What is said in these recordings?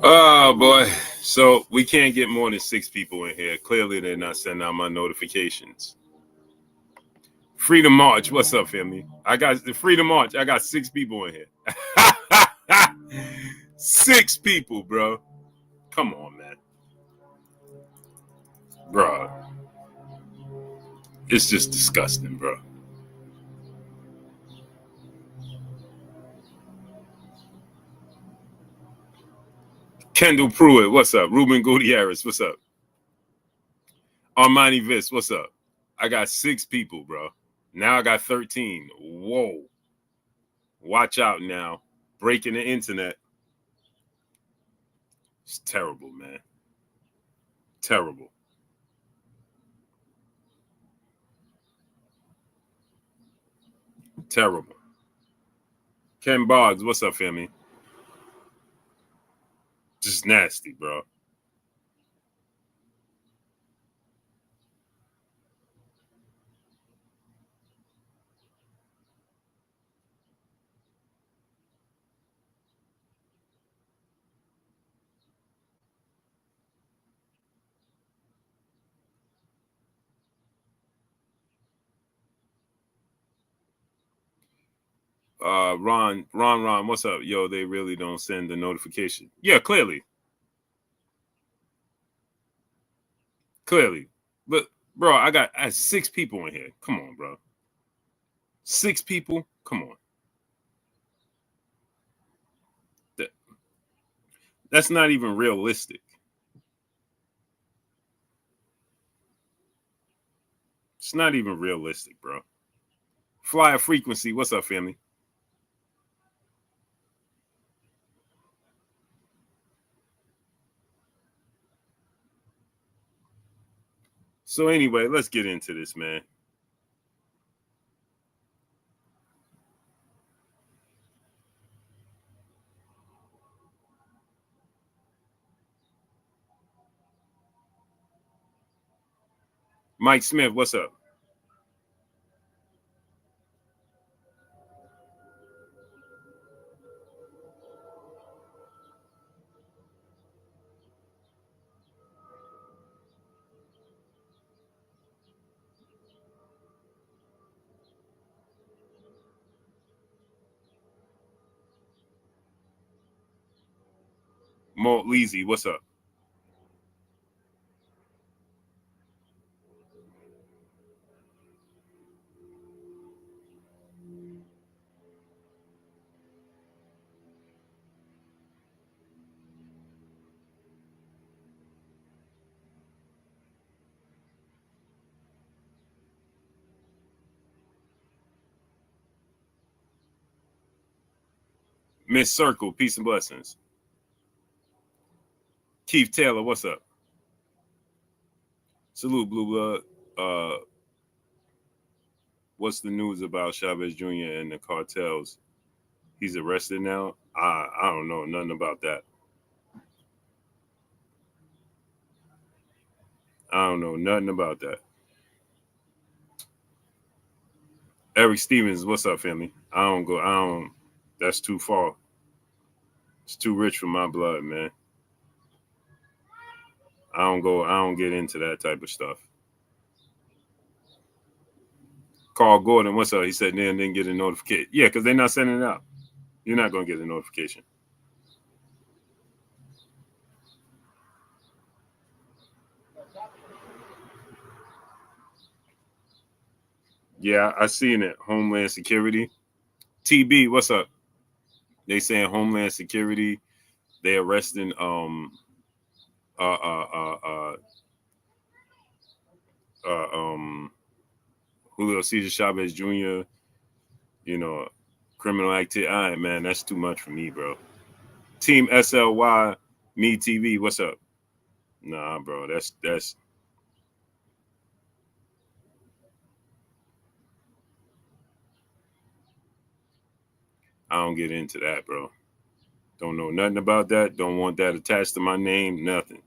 Oh boy. So we can't get more than 6 people in here. Clearly they're not sending out my notifications. Freedom March. What's up, family? I got the Freedom March. I got 6 people in here. 6 people, bro. Come on, man. Bro. It's just disgusting, bro. Kendall Pruitt, what's up? Ruben Gutierrez, what's up? Armani Vis, what's up? I got 6 people, bro. Now I got 13. Whoa. Watch out now. Breaking the internet. It's terrible, man. Terrible. Terrible. Ken Boggs, what's up, family? Just nasty, bro. Ron, what's up? Yo, they really don't send the notification. Yeah, clearly. But bro, I had 6 people in here. Come on, bro. 6 people? Come on. That's not even realistic. It's not even realistic, bro. Flyer frequency, what's up, family? So anyway, let's get into this, man. Mike Smith, what's up? Malt Leasy, what's up? Miss Circle, peace and blessings. Keith Taylor, what's up? Salute, Blue Blood. What's the news about Chavez Jr. and the cartels? He's arrested now. I don't know nothing about that. I don't know nothing about that. Eric Stevens, what's up, family? I don't. That's too far. It's too rich for my blood, man. I don't get into that type of stuff. Carl Gordon, what's up? He said then didn't get a notification. Yeah, because they're not sending it out. You're not gonna get a notification. Yeah, I seen it. Homeland Security. TB, what's up? They saying Homeland Security. They arresting uh uh uh uh, Julio Cesar Chavez Jr. You know, criminal activity. All right, man, that's too much for me, bro. Team SLY, Me TV, what's up? Nah, bro, that's. I don't get into that, bro. Don't know nothing about that. Don't want that attached to my name. Nothing.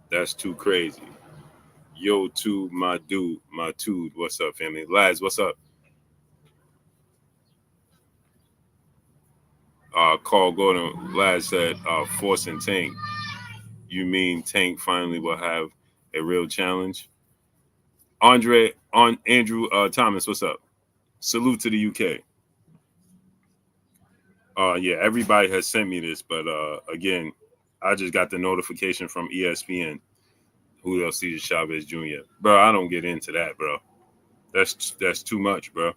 That's too crazy. Yo, to my dude, my dude. What's up, family? Lads, what's up? Carl Gordon, Lads said, Force and Tank. You mean Tank finally will have a real challenge? Andrew Thomas, what's up? Salute to the UK. Yeah, everybody has sent me this, but again, I just got the notification from ESPN. Julio Cesar Chavez Jr. Bro, I don't get into that, bro. That's too much, bro.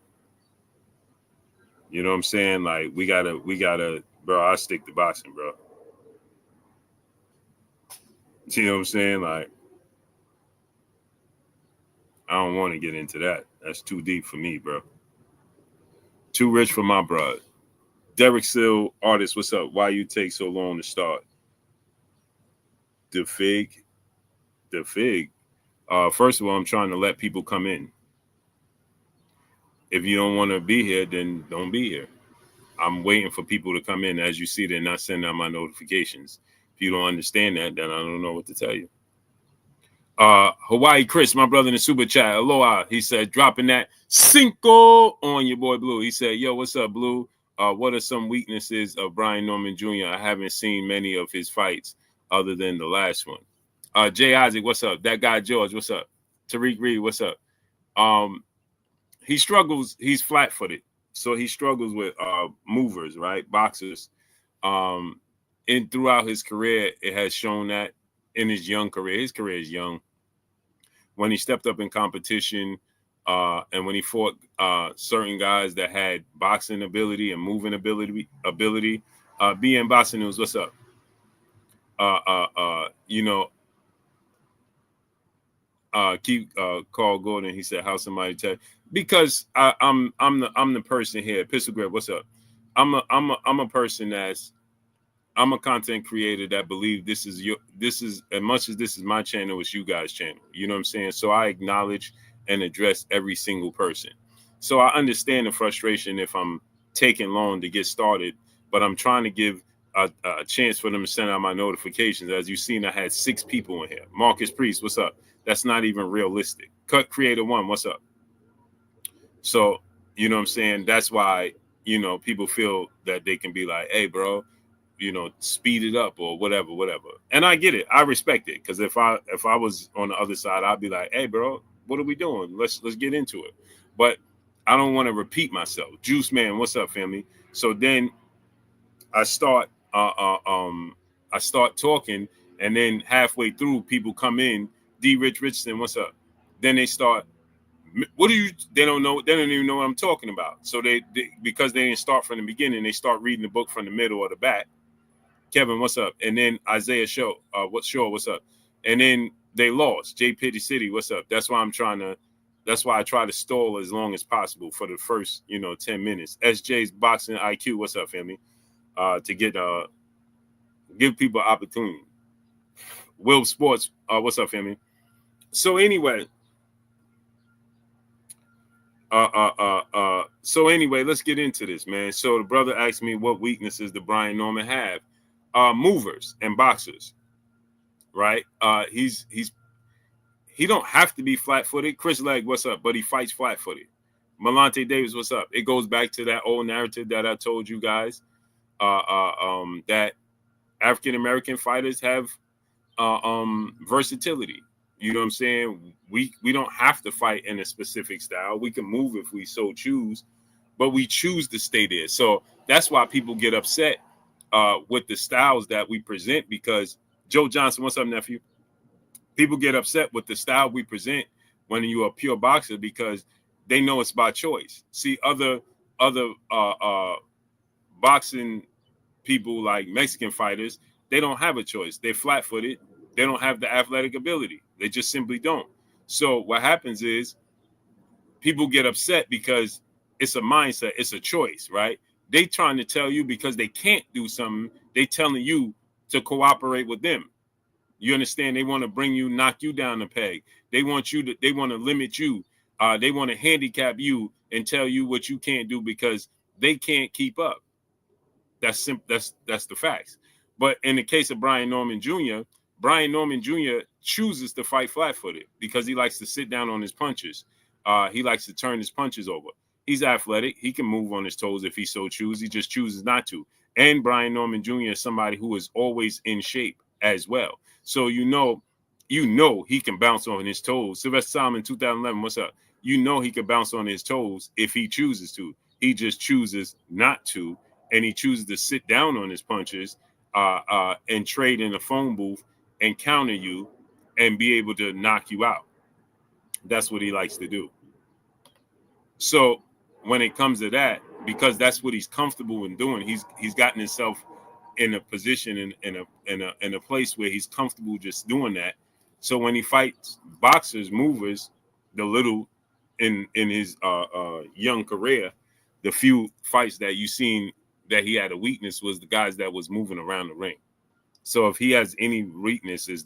You know what I'm saying? Like we gotta, bro. I stick to boxing, bro. You know what I'm saying? Like I don't want to get into that. That's too deep for me, bro. Too rich for my blood. Derek Sill, artist, what's up? Why you take so long to start? The fig. First of all, I'm trying to let people come in. If you don't want to be here, then don't be here. I'm waiting for people to come in. As you see, they're not sending out my notifications. If you don't understand that, then I don't know what to tell you. Hawaii Chris, my brother in the super chat. Aloha. He said, dropping that cinco on your boy Blue. He said, yo, what's up, Blue? What are some weaknesses of Brian Norman Jr.? I haven't seen many of his fights other than the last one. Jay Isaac, what's up? That guy George, what's up? Tariq Reed, what's up? He struggles. He's flat-footed, so he struggles with movers, right? Boxers. And throughout his career, it has shown that in his young career. His career is young. When he stepped up in competition, and when he fought certain guys that had boxing ability and moving ability. BN Boxing News, what's up? Keep Carl Gordon. He said, "How somebody tell?" Because I'm the person here. Pistol Grip, what's up? I'm a person I'm a content creator that believe this is as much as this is my channel, it's you guys' channel. You know what I'm saying? So I acknowledge and address every single person. So I understand the frustration if I'm taking long to get started, but I'm trying to give a chance for them to send out my notifications. As you've seen, I had 6 people in here. Marcus Priest, what's up? That's not even realistic. Cut Creator 1, what's up? So, you know what I'm saying? That's why, people feel that they can be like, hey, bro, speed it up or whatever. And I get it. I respect it. Because if I was on the other side, I'd be like, hey, bro, what are we doing? Let's get into it. But I don't want to repeat myself. Juice Man, what's up, family? So then I start talking, and then halfway through, people come in. D. Rich Richardson, what's up? Then they start. They don't know. They don't even know what I'm talking about. So they because they didn't start from the beginning, they start reading the book from the middle or the back. Kevin, what's up? And then Isaiah what's up? And then they lost. J Pitty City, what's up? That's why I try to stall as long as possible for the first 10 minutes. SJ's Boxing IQ, what's up, family? To give people opportunity. Will Sports, what's up, family? So anyway, let's get into this, man. So the brother asked me what weaknesses did Brian Norman have? Movers and boxers, right? He don't have to be flat-footed. Chris Legg, what's up? But he fights flat-footed. Malante Davis, what's up? It goes back to that old narrative that I told you guys, that African-American fighters have versatility. You know what I'm saying? We don't have to fight in a specific style. We can move if we so choose, but we choose to stay there. So that's why people get upset with the styles that we present, because Joe Johnson, what's up, nephew? People get upset with the style we present when you're a pure boxer because they know it's by choice. See, other boxing people like Mexican fighters, they don't have a choice. They're flat-footed. They don't have the athletic ability. They just simply don't. So what happens is people get upset because it's a mindset. It's a choice, right? They trying to tell you because they can't do something, they telling you to cooperate with them. You understand? They want to bring you, knock you down the peg. They want to limit you. They want to handicap you and tell you what you can't do because they can't keep up. That's the facts. But in the case of Brian Norman Jr., Brian Norman Jr. chooses to fight flat-footed because he likes to sit down on his punches. He likes to turn his punches over. He's athletic. He can move on his toes if he so chooses. He just chooses not to. And Brian Norman Jr. is somebody who is always in shape as well. So you know he can bounce on his toes. Sylvester Solomon, 2011, what's up? You know he can bounce on his toes if he chooses to. He just chooses not to, and he chooses to sit down on his punches and trade in a phone booth and counter you and be able to knock you out. That's what he likes to do. So when it comes to that, because that's what he's comfortable in doing, he's gotten himself in a position in a place where he's comfortable just doing that. So when he fights boxers, movers, the little in his young career, the few fights that you seen that he had a weakness was the guys that was moving around the ring. So if he has any weakness, is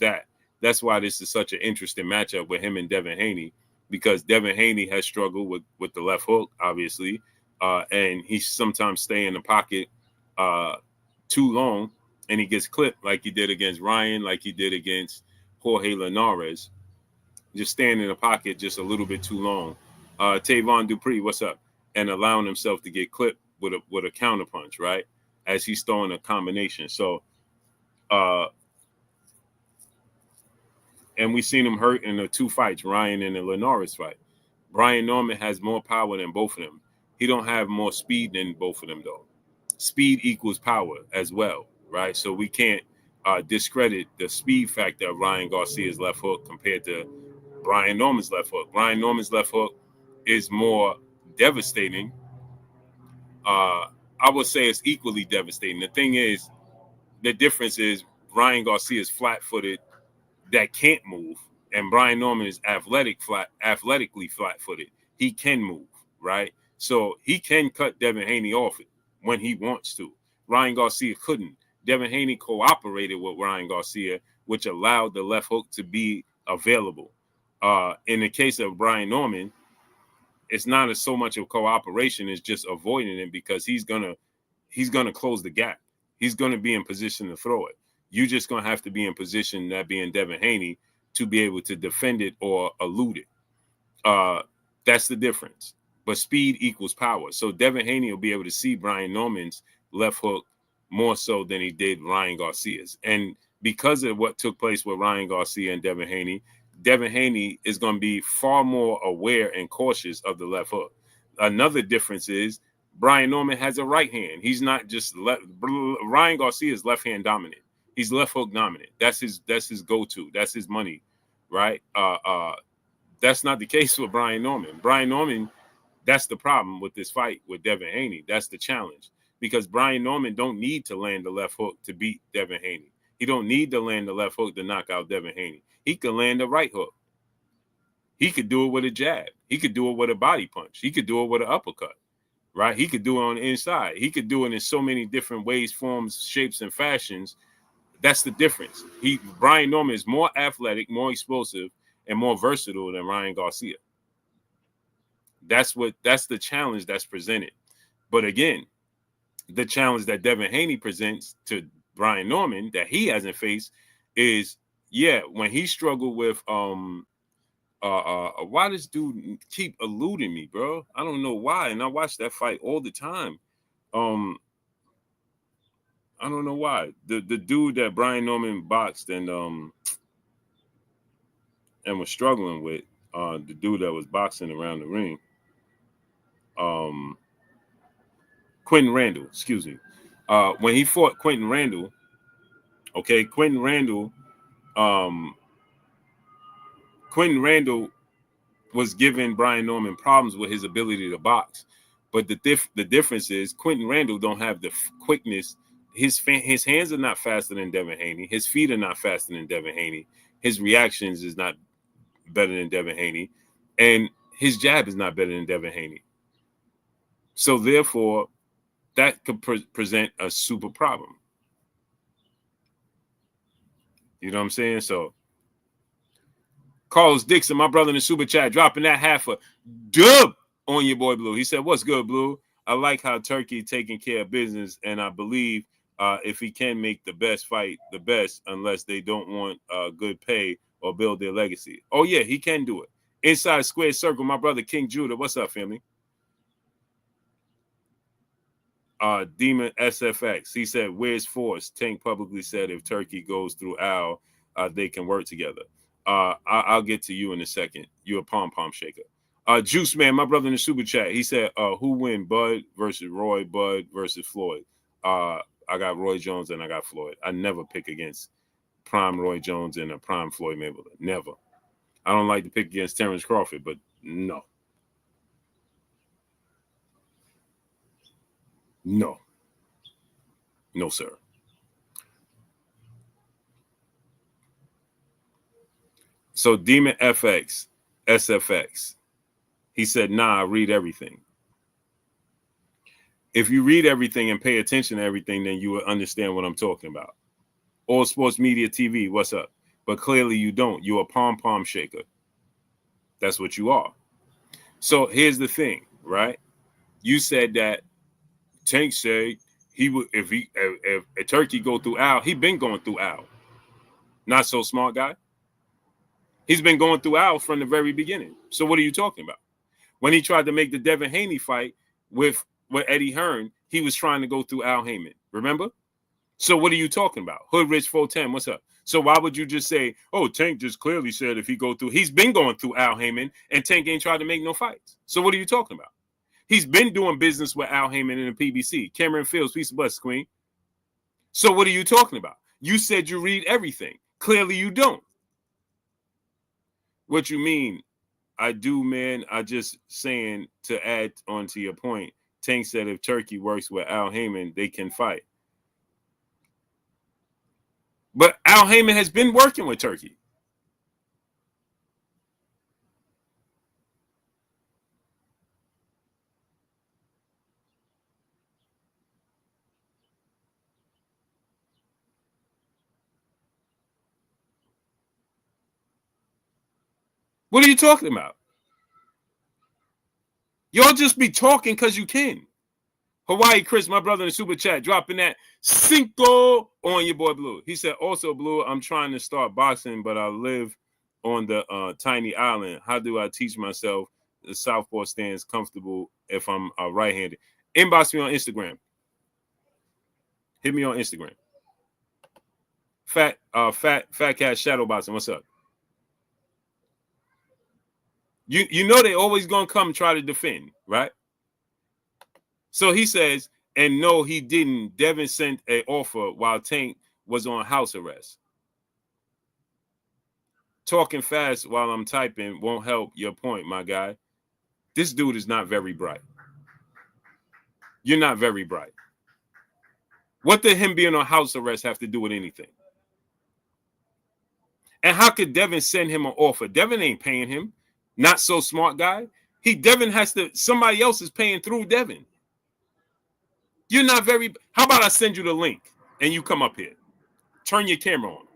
that's why this is such an interesting matchup with him and Devin Haney, because Devin Haney has struggled with the left hook, obviously, and he sometimes stay in the pocket too long, and he gets clipped like he did against Ryan, like he did against Jorge Linares, just staying in the pocket just a little bit too long. Tavon Dupree, what's up? And allowing himself to get clipped with a counter punch, right? As he's throwing a combination. So, and we've seen him hurt in the two fights, Ryan and the Linares fight. Brian Norman has more power than both of them. He don't have more speed than both of them, though. Speed equals power as well, right? So we can't discredit the speed factor of Ryan Garcia's left hook compared to Brian Norman's left hook. Brian Norman's left hook is more devastating. I would say it's equally devastating. The thing is, the difference is Ryan Garcia is flat-footed that can't move, and Brian Norman is athletically flat-footed. He can move, right? So he can cut Devin Haney off it when he wants to. Ryan Garcia couldn't. Devin Haney cooperated with Ryan Garcia, which allowed the left hook to be available. In the case of Brian Norman, it's not so much of cooperation, it's just avoiding it because he's gonna close the gap. He's gonna be in position to throw it. You're just gonna have to be in position, that being Devin Haney, to be able to defend it or elude it. That's the difference. But speed equals power. So Devin Haney will be able to see Brian Norman's left hook more so than he did Ryan Garcia's. And because of what took place with Ryan Garcia and Devin Haney is going to be far more aware and cautious of the left hook. Another difference is Brian Norman has a right hand. He's not just left. Ryan Garcia is left hand dominant. He's left hook dominant. That's his go-to. That's his money, right? That's not the case with Brian Norman. Brian Norman, that's the problem with this fight with Devin Haney. That's the challenge, because Brian Norman don't need to land the left hook to beat Devin Haney. He don't need to land the left hook to knock out Devin Haney. He can land the right hook. He could do it with a jab. He could do it with a body punch. He could do it with an uppercut, right? He could do it on the inside. He could do it in so many different ways, forms, shapes, and fashions. That's the difference. Brian Norman is more athletic, more explosive, and more versatile than Ryan Garcia. That's the challenge that's presented. But again, the challenge that Devin Haney presents to Brian Norman that he hasn't faced is, when he struggled with why this dude keep eluding me, bro? I don't know why, and I watch that fight all the time. I don't know why. The dude that Brian Norman boxed and was struggling with, the dude that was boxing around the ring, Quentin Randall, excuse me. When he fought Quentin Randall, Quentin Randall was giving Brian Norman problems with his ability to box. But the difference is Quentin Randall don't have the quickness. His hands are not faster than Devin Haney. His feet are not faster than Devin Haney. His reactions is not better than Devin Haney. And his jab is not better than Devin Haney. So therefore, that could present a super problem. You know what I'm saying? So Carlos Dixon, my brother in the super chat, dropping that half a dub on your boy Blue. He said, "What's good, Blue? I like how Turkey taking care of business, and I believe if he can make the best fight the best, unless they don't want good pay or build their legacy. Oh yeah, he can do it. Inside Square Circle, my brother King Judah. What's up, family? Demon SFX. He said, "Where's Force?" Tank publicly said, "If Turkey goes through Al, they can work together." I'll get to you in a second. You're a pom shaker. Juice Man, my brother in the super chat. He said, "Who win, Bud versus Roy? Bud versus Floyd?" I got Roy Jones and I got Floyd. I never pick against prime Roy Jones and a prime Floyd Mayweather. Never. I don't like to pick against Terrence Crawford, but no. No. No, sir. So Demon FX, SFX, he said, "Nah, I read everything." If you read everything and pay attention to everything, then you will understand what I'm talking about. All Sports Media TV, what's up? But clearly you don't. You're a pom shaker. That's what you are. So here's the thing, right? You said that Tank said he would if Turkey go through Al, he been going through Al. Not so smart guy. He's been going through Al from the very beginning. So what are you talking about? When he tried to make the Devin Haney fight with Eddie Hearn, he was trying to go through Al Haymon. Remember? So what are you talking about? Hood Rich 410, what's up? So why would you just say, oh, Tank just clearly said if he go through, he's been going through Al Haymon and Tank ain't tried to make no fights. So what are you talking about? He's been doing business with Al Haymon in the PBC. Cameron Fields, peace of bless, Queen. So what are you talking about? You said you read everything. Clearly you don't. What you mean? I do, man. I just saying to add on to your point. Tank said if Turkey works with Al Haymon, they can fight. But Al Haymon has been working with Turkey. What are you talking about? Y'all just be talking because you can. Hawaii Chris, my brother in the super chat, dropping that Cinco on your boy Blue. He said, also, Blue, I'm trying to start boxing, but I live on the tiny island. How do I teach myself the southpaw stance comfortable if I'm right-handed? Inbox me on Instagram. Hit me on Instagram. Fat Cat Shadow Boxing, what's up? You know they always gonna come try to defend, right? So he says, and no, he didn't. Devin sent an offer while Tank was on house arrest. Talking fast while I'm typing won't help your point, my guy. This dude is not very bright. You're not very bright. What did him being on house arrest have to do with anything? And how could Devin send him an offer? Devin ain't paying him. Not so smart guy. Devin has to, somebody else is paying through Devin. You're not very, how about I send you the link and you come up here? Turn your camera on.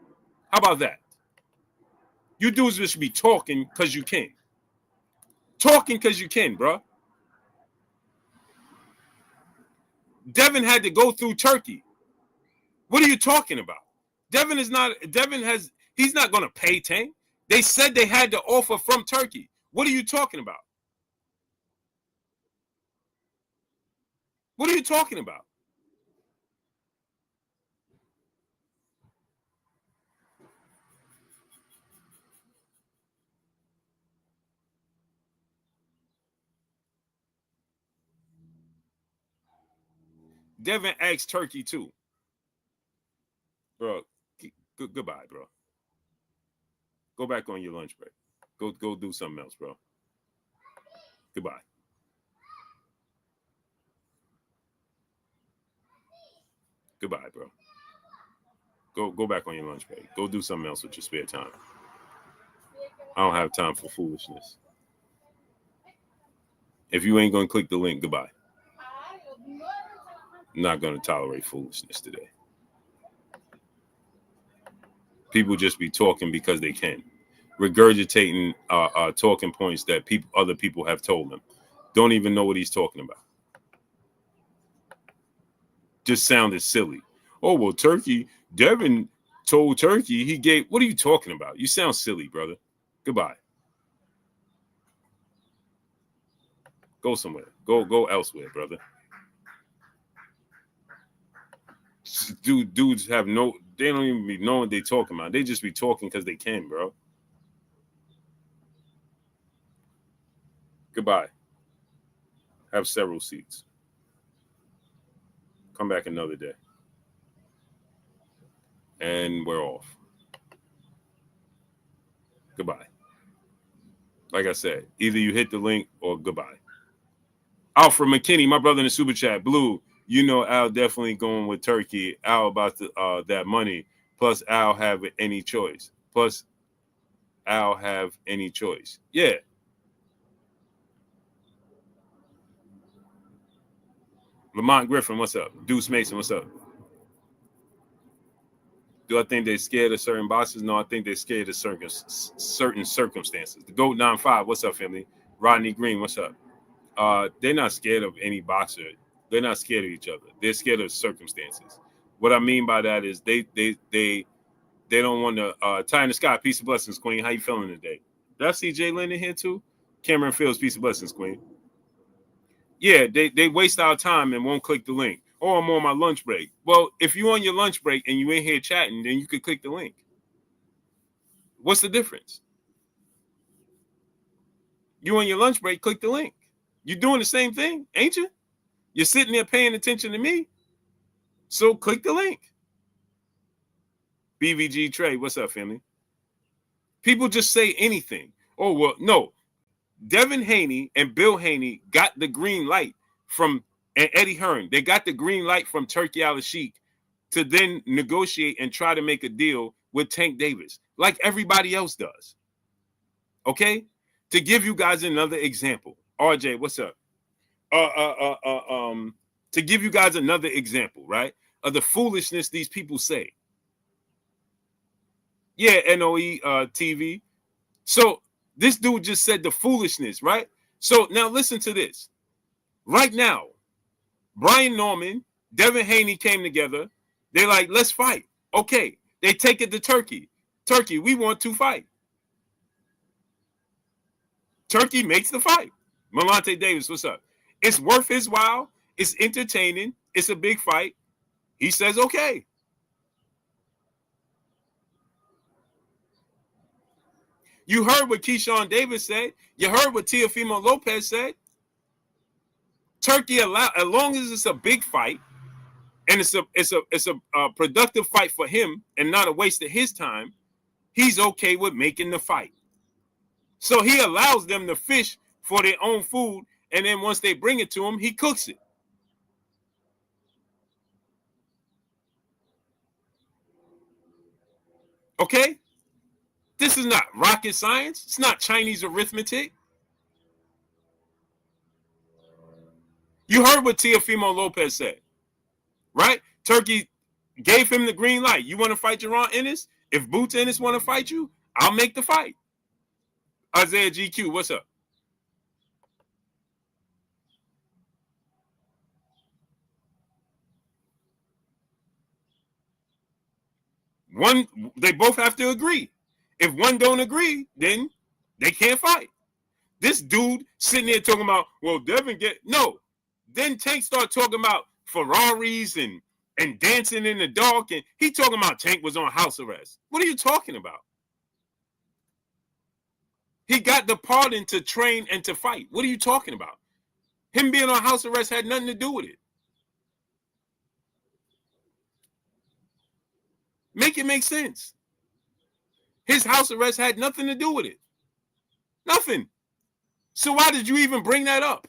How about that? You dudes just be talking because you can. Talking because you can, bro. Devin had to go through Turkey. What are you talking about? He's not going to pay Tank. They said they had the offer from Turkey. What are you talking about? What are you talking about? Devin asked Turkey too. Bro, goodbye, bro. Go back on your lunch break. Go do something else, bro. Goodbye. Goodbye, bro. Go back on your lunch break. Go do something else with your spare time. I don't have time for foolishness. If you ain't gonna click the link, goodbye. I'm not gonna tolerate foolishness today. People just be talking because they can, regurgitating talking points that other people have told them. Don't even know what he's talking about. Just sounded silly. Oh, well, Turkey, Devin told Turkey he gave. What are you talking about? You sound silly, brother. Goodbye. Go somewhere. Go elsewhere, brother. Dudes have no. They don't even be knowing what they talking about. They just be talking because they can, bro. Goodbye. Have several seats. Come back another day. And we're off. Goodbye. Like I said, either you hit the link or goodbye. Alfred McKinney, my brother in the super chat. Blue, you know Al definitely going with Turkey. Al about that money. Plus Al have any choice. Yeah. Lamont Griffin, what's up? Deuce Mason, what's up? Do I think they're scared of certain boxes? No, I think they're scared of certain circumstances. The GOAT 95, what's up, family? Rodney Green, what's up? They're not scared of any boxer. They're not scared of each other. They're scared of circumstances. What I mean by that is they don't want to tie in the sky. Peace of blessings, Queen. How you feeling today? Did I see Jay Lynn in here too? Cameron Fields, peace of blessings, Queen. Yeah, they waste our time and won't click the link. Oh, I'm on my lunch break. Well, if you're on your lunch break and you in here chatting, then you could click the link. What's the difference? You on your lunch break, click the link. You're doing the same thing, ain't you? You're sitting there paying attention to me. So click the link. BVG Trey, what's up, family? People just say anything. Oh, well, no. Devin Haney and Bill Haney got the green light from and Eddie Hearn. They got the green light from Turki Al-Shiehk to then negotiate and try to make a deal with Tank Davis, like everybody else does. Okay? To give you guys another example. RJ, what's up? To give you guys another example, right? Of the foolishness these people say. Yeah, NOE TV. So this dude just said the foolishness, right? So now listen to this. Right now, Brian Norman, Devin Haney came together. They're like, let's fight. Okay. They take it to Turkey. Turkey, we want to fight. Turkey makes the fight. Malante Davis, what's up? It's worth his while. It's entertaining. It's a big fight. He says, okay. You heard what Keyshawn Davis said. You heard what Teofimo Lopez said. Turkey, as long as it's a big fight, and it's a productive fight for him and not a waste of his time, he's okay with making the fight. So he allows them to fish for their own food, and then once they bring it to him, he cooks it. Okay? This is not rocket science. It's not Chinese arithmetic. You heard what Teofimo Lopez said, right? Turkey gave him the green light. You want to fight Jaron Ennis? If Boots Ennis want to fight you, I'll make the fight. Isaiah GQ, what's up? They both have to agree. If one don't agree, then they can't fight. This dude sitting there talking about, well, Devin no. Then Tank start talking about Ferraris and dancing in the dark, and he talking about Tank was on house arrest. What are you talking about? He got the pardon to train and to fight. What are you talking about? Him being on house arrest had nothing to do with it. Make it make sense. His house arrest had nothing to do with it. Nothing. So why did you even bring that up?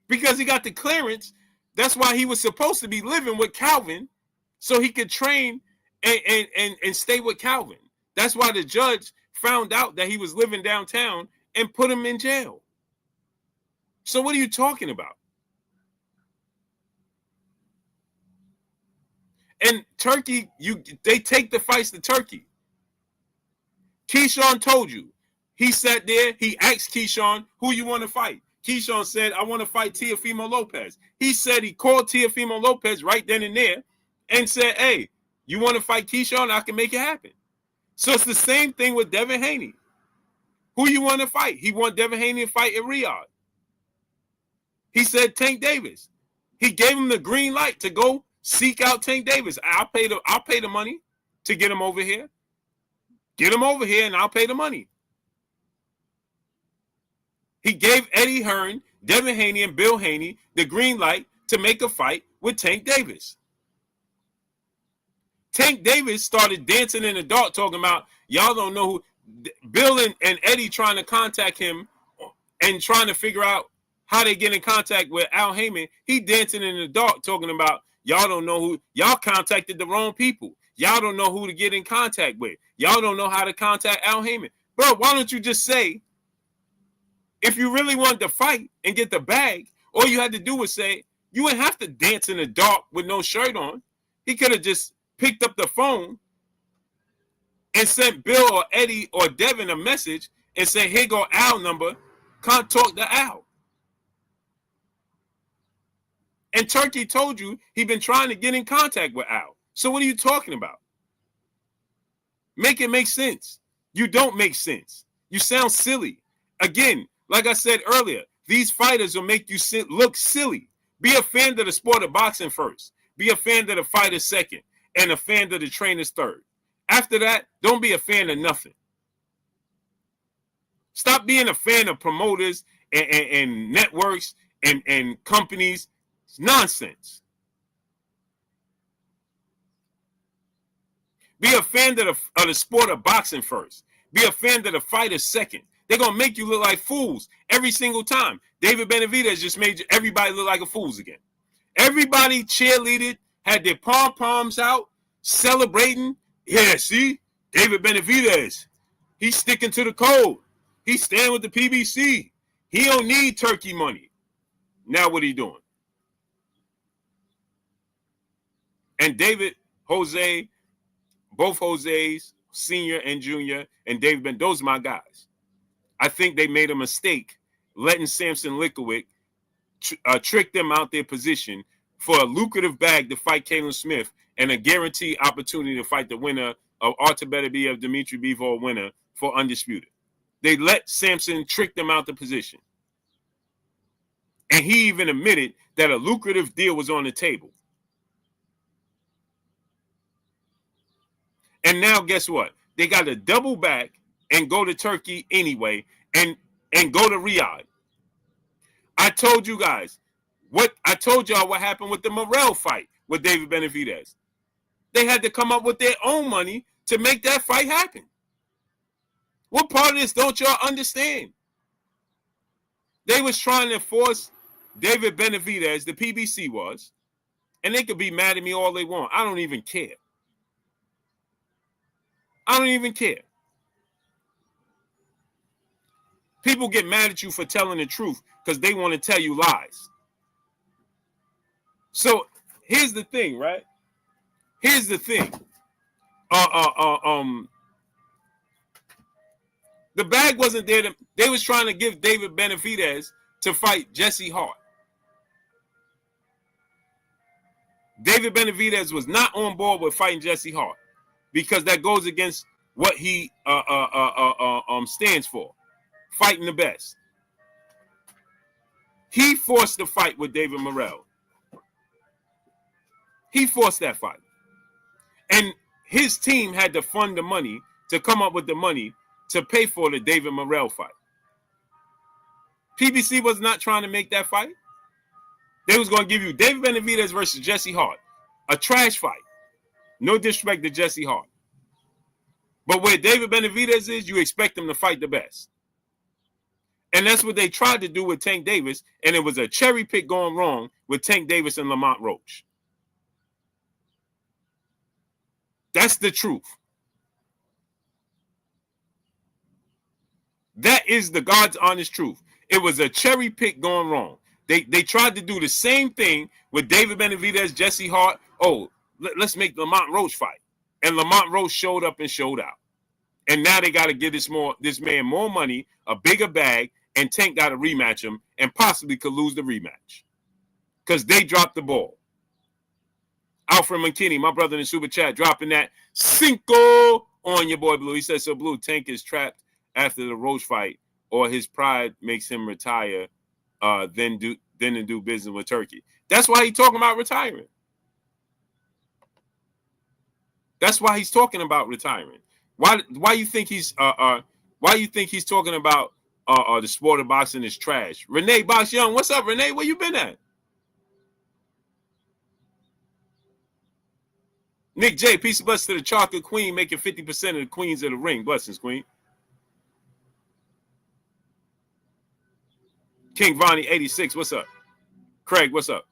Because he got the clearance. That's why he was supposed to be living with Calvin so he could train and stay with Calvin. That's why the judge found out that he was living downtown and put him in jail. So what are you talking about? And Turkey, they take the fights to Turkey. Keyshawn told you. He sat there, he asked Keyshawn, who you want to fight? Keyshawn said, I want to fight Teofimo Lopez. He said he called Teofimo Lopez right then and there and said, hey, you want to fight Keyshawn? I can make it happen. So it's the same thing with Devin Haney. Who you want to fight? He want Devin Haney to fight in Riyadh. He said Tank Davis. He gave him the green light to go seek out Tank Davis. I'll pay the money to get him over here. Get him over here and I'll pay the money. He gave Eddie Hearn, Devin Haney, and Bill Haney the green light to make a fight with Tank Davis. Tank Davis started dancing in the dark talking about, y'all don't know who. Bill and Eddie trying to contact him and trying to figure out how they get in contact with Al Haymon. He dancing in the dark talking about, y'all don't know who. Y'all contacted the wrong people. Y'all don't know who to get in contact with. Y'all don't know how to contact Al Haymon. Bro, why don't you just say, if you really wanted to fight and get the bag, all you had to do was say, you wouldn't have to dance in the dark with no shirt on. He could have just picked up the phone and sent Bill or Eddie or Devin a message and said, here go Al number, can't talk to Al. And Turki told you he'd been trying to get in contact with Al. So what are you talking about? Make it make sense. You don't make sense. You sound silly. Again, like I said earlier, these fighters will make you look silly. Be a fan of the sport of boxing first. Be a fan of the fighter second. And a fan of the trainers third. After that, don't be a fan of nothing. Stop being a fan of promoters and networks and companies. It's nonsense. Be a fan of the sport of boxing first. Be a fan of the fighter second. They're going to make you look like fools every single time. David Benavidez just made everybody look like a fools again. Everybody cheerleaded, had their pom-poms out, celebrating. Yeah, see? David Benavidez. He's sticking to the code. He's staying with the PBC. He don't need Turkey money. Now what are you doing? And David, Jose, both Jose's, senior and junior, and David Ben, those are my guys. I think they made a mistake letting Samson Likowicz trick them out their position for a lucrative bag to fight Kalen Smith and a guaranteed opportunity to fight the winner of Artur Beterbiev, Dimitri Bivol winner for undisputed. They let Samson trick them out the position. And he even admitted that a lucrative deal was on the table. And now guess what? They got to double back and go to Turkey anyway and go to Riyadh. I told you guys, what happened with the Morrell fight with David Benavidez. They had to come up with their own money to make that fight happen. What part of this don't y'all understand? They was trying to force David Benavidez, the PBC was, and they could be mad at me all they want. I don't even care. I don't even care. People get mad at you for telling the truth because they want to tell you lies. So here's the thing, right? Here's the thing. The bag wasn't there. They was trying to give David Benavidez to fight Jesse Hart. David Benavidez was not on board with fighting Jesse Hart because that goes against what he stands for, fighting the best. He forced the fight with David Morrell. He forced that fight. And his team had to fund the money to come up with the money to pay for the David Morrell fight. PBC was not trying to make that fight. They was going to give you David Benavidez versus Jesse Hart, a trash fight. No disrespect to Jesse Hart. But where David Benavidez is, you expect him to fight the best. And that's what they tried to do with Tank Davis, and it was a cherry pick going wrong with Tank Davis and Lamont Roach. That's the truth. That is the God's honest truth. It was a cherry pick going wrong. They tried to do the same thing with David Benavidez, Jesse Hart. Oh, let's make Lamont Roach fight. And Lamont Roach showed up and showed out. And now they got to give this man more money, a bigger bag, and Tank got to rematch him and possibly could lose the rematch because they dropped the ball. Alfred McKinney, my brother in the super chat, dropping that cinco on your boy Blue. He said, so Blue, Tank is trapped after the Roach fight, or his pride makes him retire, then to do business with Turkey. That's why he's talking about retiring. That's why he's talking about retiring. Why you think he's talking about the sport of boxing is trash? Renee Box Young, what's up, Renee? Where you been at? Nick J, peace of blessings to the chocolate queen, making 50% of the queens of the ring. Blessings, queen. King Vonnie 86, what's up? Craig, what's up?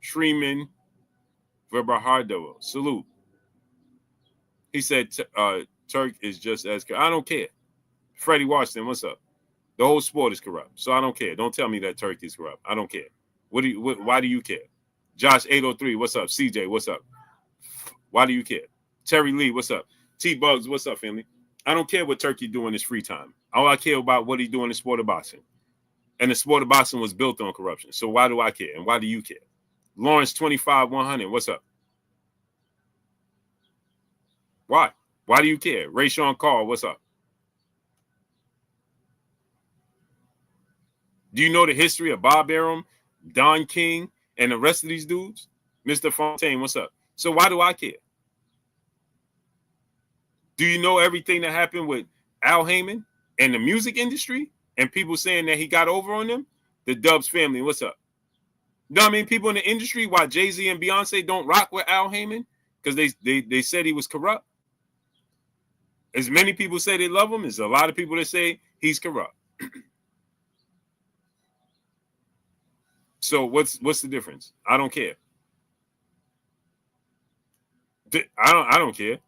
Shreeman Verbahardo, salute. He said Turk is just as corrupt. I don't care. Freddie Washington, what's up? The whole sport is corrupt, so I don't care. Don't tell me that Turk is corrupt. I don't care. Why do you care? Josh 803, what's up? CJ, what's up? Why do you care? Terry Lee, what's up? T-Bugs, what's up, family? I don't care what Turkey do in his free time. All I care about what he do in the sport of boxing. And the sport of boxing was built on corruption. So why do I care? And why do you care? Lawrence 25-100, what's up? Why? Why do you care? Rayshawn Carl, what's up? Do you know the history of Bob Arum, Don King, and the rest of these dudes? Mr. Fontaine, what's up? So why do I care? Do you know everything that happened with Al Haymon and the music industry and people saying that he got over on them? The Dubs family, what's up? You know what I mean? People in the industry, why Jay-Z and Beyonce don't rock with Al Haymon? Because they said he was corrupt. As many people say they love him, there's a lot of people that say he's corrupt. So what's the difference? I don't care. I don't care.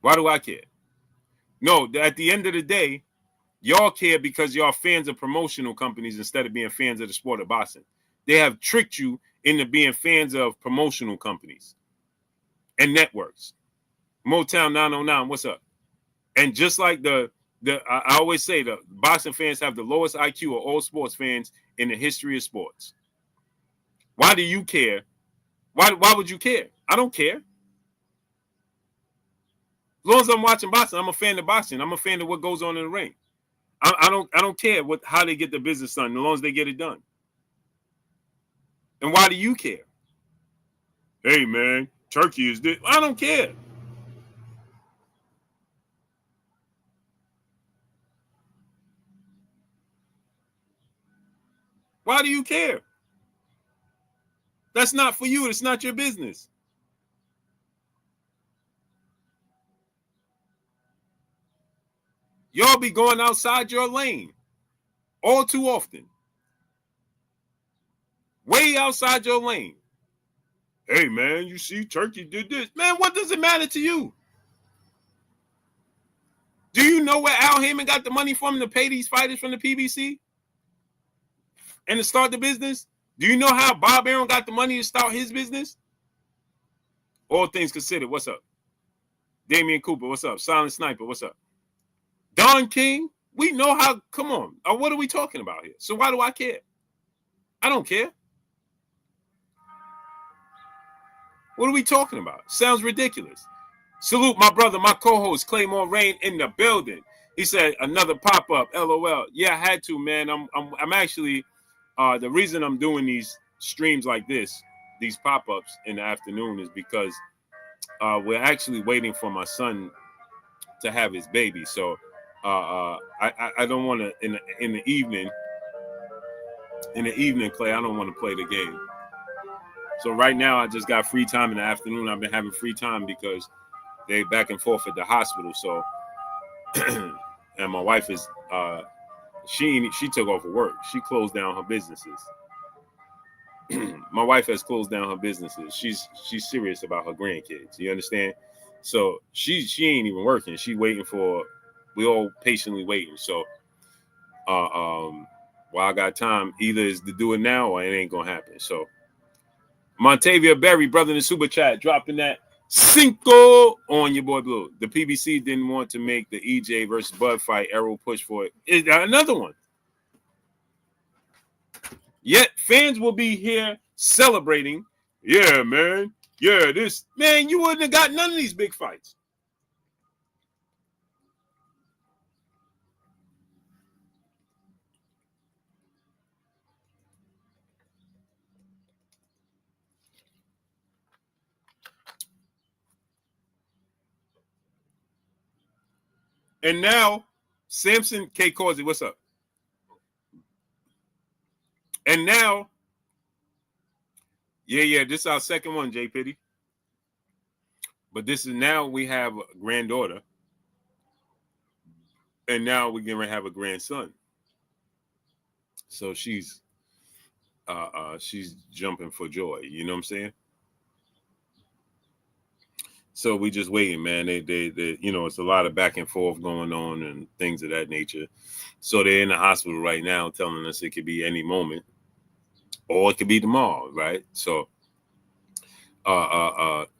Why do I care? No, at the end of the day, y'all care because y'all fans of promotional companies instead of being fans of the sport of boxing. They have tricked you into being fans of promotional companies and networks. Motown 909, what's up? And just like I always say, the boxing fans have the lowest IQ of all sports fans in the history of sports. Why do you care? Why would you care? I don't care. As long as I'm watching boxing, I'm a fan of boxing. I'm a fan of what goes on in the ring. I don't care how they get the business done, as long as they get it done. And why do you care? Hey man, Turkey is this. I don't care. Why do you care? That's not for you. It's not your business. Y'all be going outside your lane all too often. Way outside your lane. Hey, man, you see Turkey did this. Man, what does it matter to you? Do you know where Al Haymon got the money from to pay these fighters from the PBC? And to start the business? Do you know how Bob Arum got the money to start his business? All things considered, what's up? Damian Cooper, what's up? Silent Sniper, what's up? Don King, we know how, come on. What are we talking about here? So why do I care? I don't care. What are we talking about? Sounds ridiculous. Salute my brother, my co-host, Claymore Rain in the building. He said, another pop-up, LOL. Yeah, I had to, man. I'm actually, the reason I'm doing these streams like this, these pop-ups in the afternoon is because we're actually waiting for my son to have his baby. So I don't want to, in the evening, Clay, I don't want to play the game. So right now I just got free time in the afternoon. I've been having free time because they back and forth at the hospital. So, and my wife is, she took off of work. She closed down her businesses. My wife has closed down her businesses. She's serious about her grandkids. You understand? So she ain't even working. She waiting for, we all patiently waiting. So, while I got time, either is to do it now or it ain't gonna happen. So, Montavia Berry, brother in the super chat, dropping that Cinco on your boy Blue. The PBC didn't want to make the EJ versus Bud fight. Errol pushed for it. Another one. Yet fans will be here celebrating. Yeah, man. Yeah, this man, you wouldn't have got none of these big fights. And now, Samson K. Causey, what's up? And now, yeah, this is our second one, J. Pitty. But this is now we have a granddaughter. And now we're going to have a grandson. So she's jumping for joy. You know what I'm saying? So we just waiting, man. They it's a lot of back and forth going on and things of that nature. So they're in the hospital right now telling us it could be any moment or it could be tomorrow, right? So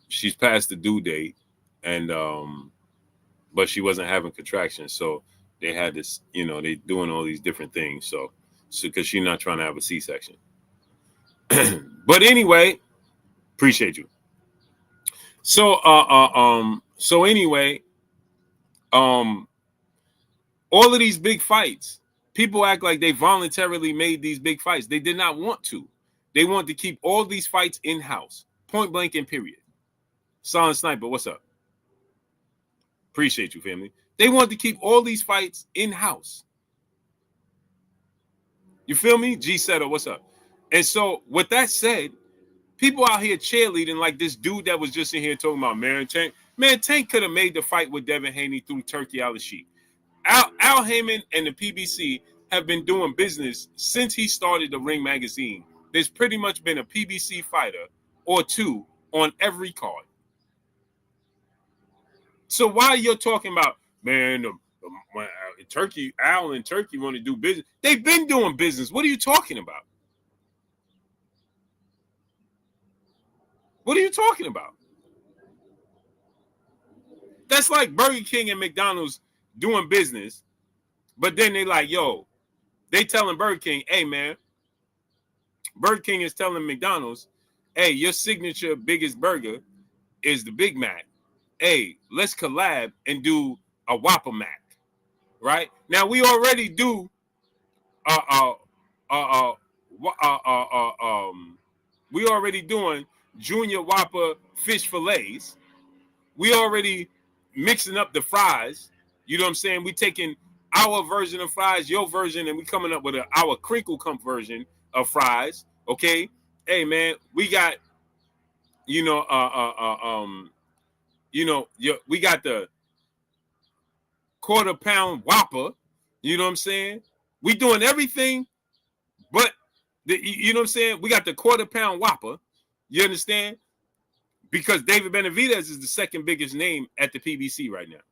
she's past the due date and but she wasn't having contractions. So they had this, they doing all these different things. So because she's not trying to have a C-section. But anyway, appreciate you. So anyway, all of these big fights, people act like they voluntarily made these big fights. They did not want to. They want to keep all these fights in-house, point blank and period. Silent Sniper, what's up? Appreciate you, family. They want to keep all these fights in-house. You feel me? G Setter, what's up? And so with that said, people out here cheerleading like this dude that was just in here talking about Tank. Man, Tank could have made the fight with Devin Haney through Turki Al-Shiehk. Al Haymon and the PBC have been doing business since he started the Ring magazine. There's pretty much been a PBC fighter or two on every card. So why you're talking about, man, Turki, Al and Turki want to do business? They've been doing business. What are you talking about? What are you talking about? That's like Burger King and McDonald's doing business, but then they like, yo, they telling Burger King, hey, man, Burger King is telling McDonald's, hey, your signature biggest burger is the Big Mac. Hey, let's collab and do a Whopper Mac, right? Now, we already do we already doing Junior Whopper fish fillets. We already mixing up the fries. You know what I'm saying? We taking our version of fries, your version, and we coming up with our crinkle cump version of fries. Okay, hey man, we got we got the quarter-pound Whopper. You know what I'm saying? We doing everything, but you know what I'm saying? We got the quarter-pound Whopper. You understand? Because David Benavidez is the second biggest name at the PBC right now,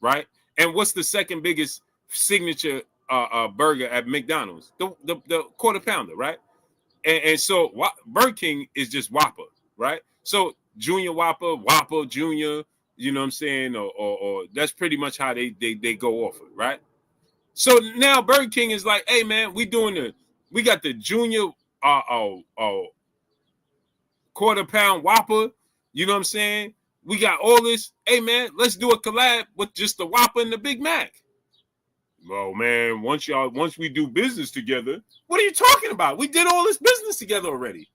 right? And what's the second biggest signature burger at McDonald's? The quarter pounder, right? And so Burger King is just Whopper, right? So Junior Whopper, Whopper Junior, you know what I'm saying? Or that's pretty much how they go off it, right? So now Burger King is like, hey man, we got the Junior quarter pound Whopper, you know what I'm saying? We got all this. Hey man, let's do a collab with just the Whopper and the Big Mac. Well, man, once we do business together, what are you talking about? We did all this business together already.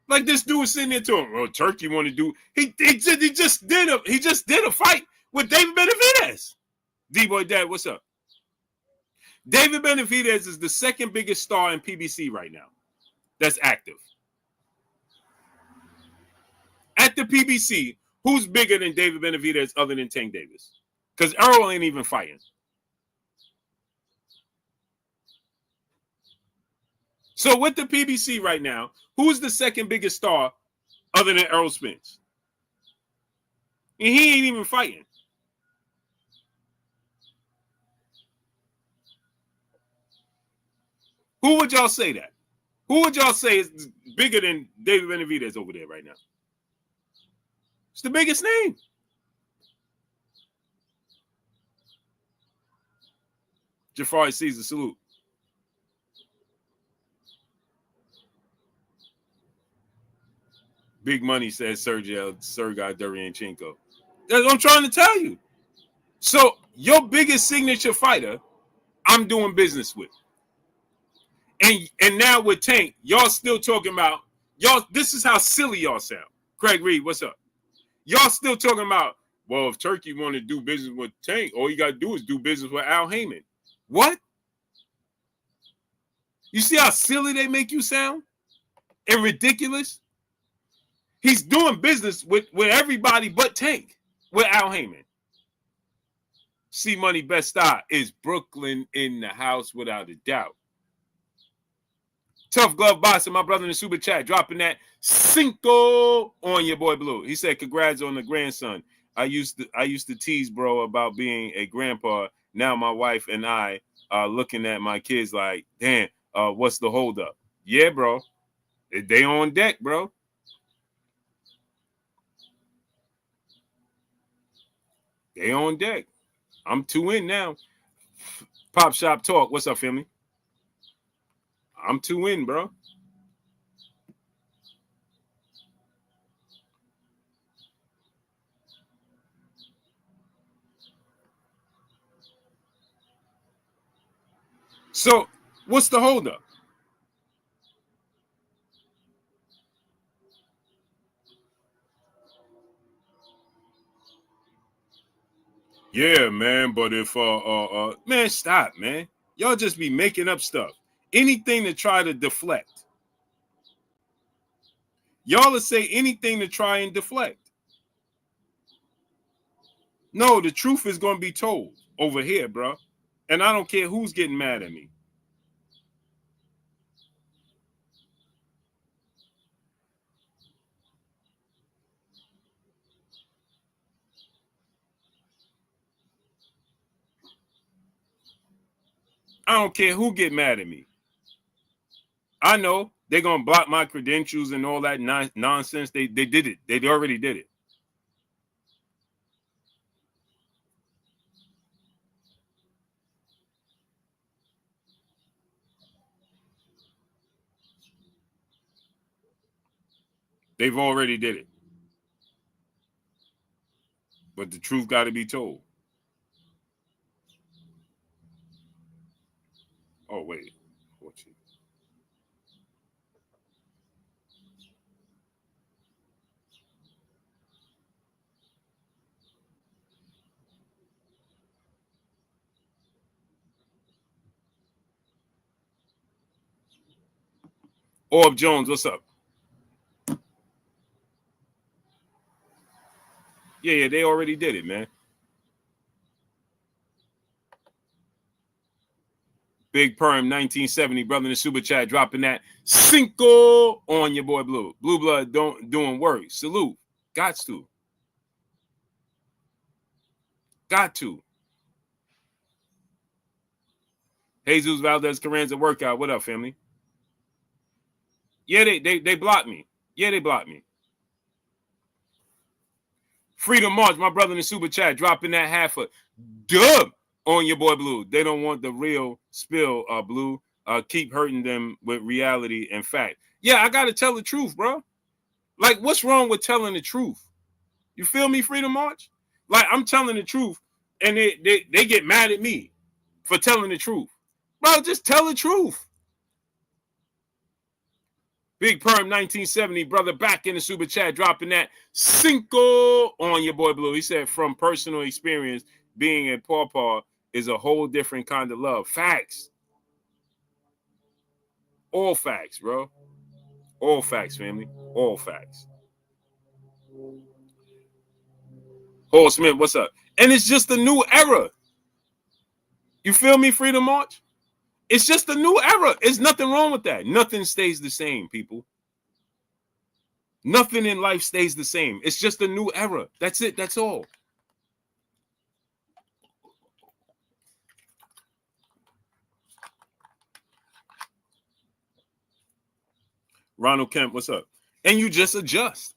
Like this dude was sitting there to him, Turkey want to do. He just did a fight with David Benavidez. D-Boy Dad, what's up? David Benavidez is the second biggest star in PBC right now that's active. At the PBC, who's bigger than David Benavidez other than Tank Davis? Because Earl ain't even fighting. So with the PBC right now, who's the second biggest star other than Errol Spence? And he ain't even fighting. Who would y'all say that? Who would y'all say is bigger than David Benavidez over there right now? It's the biggest name. Jafari Caesar, salute. Big money, says Sergei Derevyanchenko. That's what I'm trying to tell you. So your biggest signature fighter, I'm doing business with. And now with Tank, y'all still talking about, y'all, this is how silly y'all sound. Craig Reed, what's up? Y'all still talking about, well, if Turkey want to do business with Tank, all you got to do is do business with Al Haymon. What? You see how silly they make you sound? And ridiculous? He's doing business with everybody but Tank, with Al Haymon. C Money Best Style is Brooklyn in the house without a doubt. Tough Glove Boxer, my brother in the super chat, dropping that cinco on your boy Blue. He said, congrats on the grandson. I used to tease bro about being a grandpa. Now my wife and I are looking at my kids like, damn, what's the holdup? Yeah, bro. They on deck, bro. They on deck. I'm 2 in now. Pop Shop Talk. What's up, family? I'm 2 in, bro. So, what's the holdup? Yeah, man, but if man, stop, man. Y'all just be making up stuff. Anything to try to deflect. Y'all will say anything to try and deflect. No, the truth is going to be told over here, bro. And I don't care who's getting mad at me. I don't care who get mad at me. I know they're going to block my credentials and all that nonsense. They did it. They already did it. They've already did it. But the truth got to be told. Oh, wait. What's it? Orb Jones, what's up? Yeah, they already did it, man. Big Perm 1970, brother in the super chat, dropping that cinco on your boy Blue. Blue Blood doing work. Salute. Got to. Got to. Jesus Valdez Carranza workout. What up, family? Yeah, they blocked me. Yeah, they blocked me. Freedom March, my brother in the super chat, dropping that half a dub on your boy Blue. They don't want the real spill, Blue. Keep hurting them with reality and fact. Yeah, I gotta tell the truth, bro. Like, what's wrong with telling the truth? You feel me, Freedom March? Like, I'm telling the truth, and they get mad at me for telling the truth. Bro, just tell the truth. Big Perm 1970, brother, back in the super chat, dropping that cinco on your boy Blue. He said, from personal experience, being a pawpaw is a whole different kind of love. Facts. All facts, bro. All facts, family. All facts. Paul Smith, what's up? And it's just a new era. You feel me, Freedom March? It's just a new era. There's nothing wrong with that. Nothing stays the same, people. Nothing in life stays the same. It's just a new era. That's it. That's all. Ronald Kemp, what's up? And you just adjust.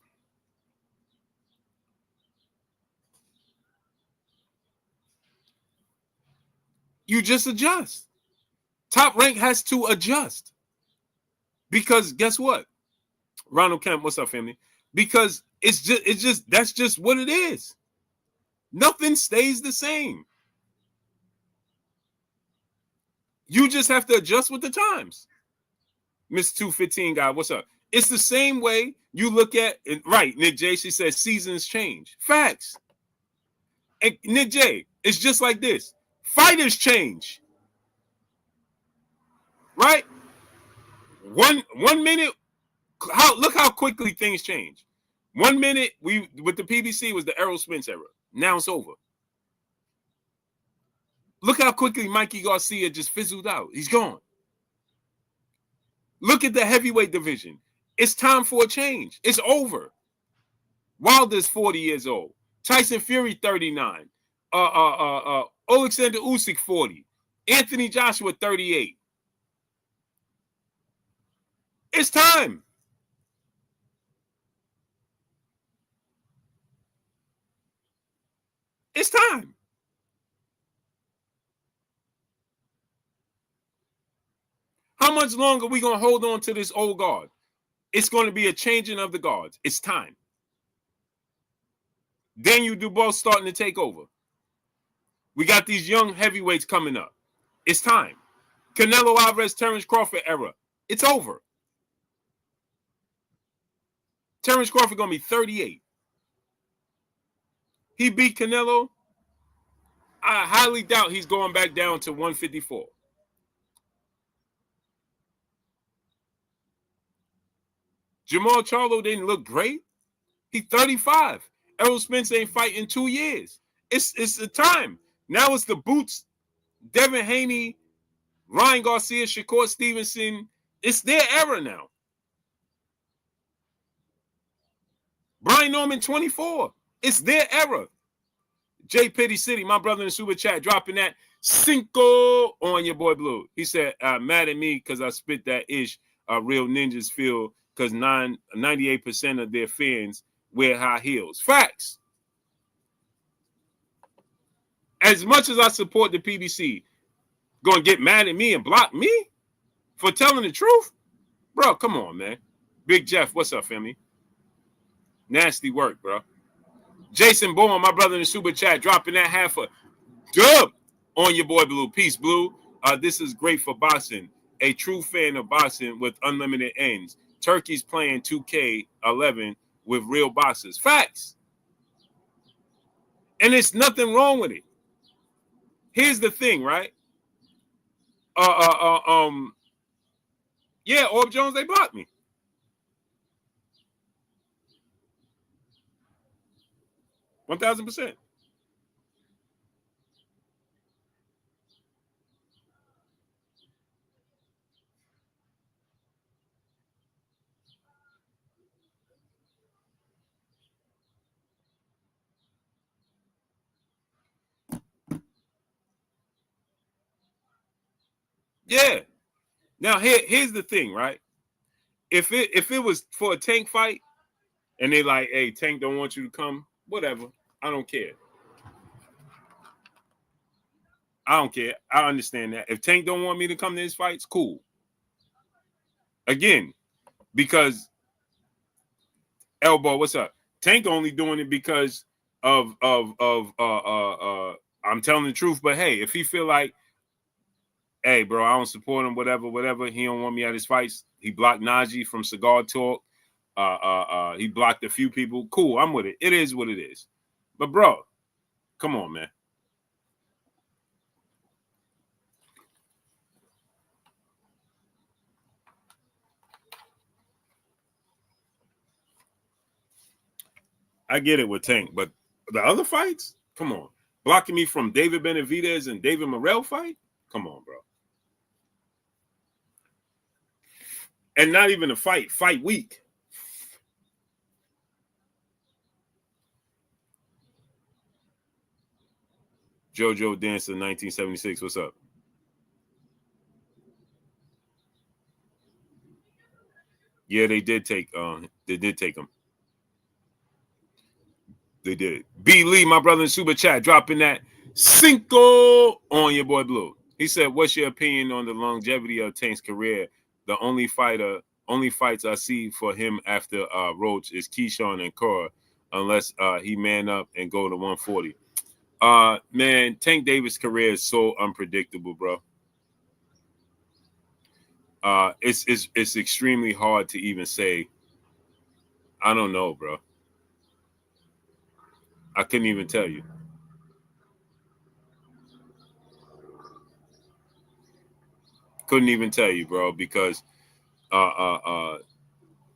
You just adjust. Top Rank has to adjust. Because guess what? Ronald Kemp, what's up, family? Because that's just what it is. Nothing stays the same. You just have to adjust with the times. Miss 215 guy, what's up? It's the same way you look at it, right? Nick J, she says seasons change. Facts. And Nick J, it's just like this. Fighters change. Right? One minute, look how quickly things change. 1 minute, we with the PBC was the Errol Spence era. Now it's over. Look how quickly Mikey Garcia just fizzled out. He's gone. Look at the heavyweight division. It's time for a change. It's over. Wilder's 40 years old. Tyson Fury 39. Alexander Usyk 40. Anthony Joshua 38. It's time. It's time. How much longer are we going to hold on to this old guard? It's going to be a changing of the guards. It's time. Daniel Dubois starting to take over. We got these young heavyweights coming up. It's time. Canelo Alvarez, Terrence Crawford era. It's over. Terrence Crawford going to be 38. He beat Canelo. I highly doubt he's going back down to 154. Jamal Charlo didn't look great. He's 35. Errol Spence ain't fighting 2 years. It's the time. Now it's the boots. Devin Haney, Ryan Garcia, Shakur Stevenson. It's their era now. Brian Norman, 24. It's their era. J Petty City, my brother in the super chat, dropping that cinco on your boy Blue. He said, mad at me because I spit that ish. Real ninjas feel because 98% of their fans wear high heels. Facts. As much as I support the PBC, going to get mad at me and block me for telling the truth? Bro, come on, man. Big Jeff, what's up, family? Nasty work, bro. Jason Bowen, my brother in the super chat, dropping that half a dub on your boy Blue. Peace, Blue. This is great for boxing. A true fan of boxing with unlimited ends. Turkey's playing 2K11 with real boxers. Facts. And there's nothing wrong with it. Here's the thing, right? Yeah, Orb Jones, they blocked me. $1,000%. Yeah. Now here's the thing, right? If it was for a Tank fight, and they like, hey, Tank don't want you to come, whatever. I don't care. I don't care. I understand that. If Tank don't want me to come to his fights, cool. Again, because Elbow, what's up? Tank only doing it because of I'm telling the truth, but hey, if he feel like, hey, bro, I don't support him, whatever, he don't want me at his fights. He blocked Najee from Cigar Talk. He blocked a few people. Cool, I'm with it. It is what it is. But bro, come on, man. I get it with Tank, but the other fights, come on. Blocking me from David Benavidez and David Morrell fight? Come on, bro. And not even a fight week. JoJo Dancer 1976, what's up? Yeah, they did take him. They did. B. Lee, my brother in Super Chat, dropping that Cinco on your boy Blue. He said, what's your opinion on the longevity of Tank's career? The only fights I see for him after Roach is Keyshawn and Cora, unless he man up and go to 140. Man, Tank Davis' career is so unpredictable, bro. It's extremely hard to even say. I don't know, bro. I couldn't even tell you. Couldn't even tell you, bro, because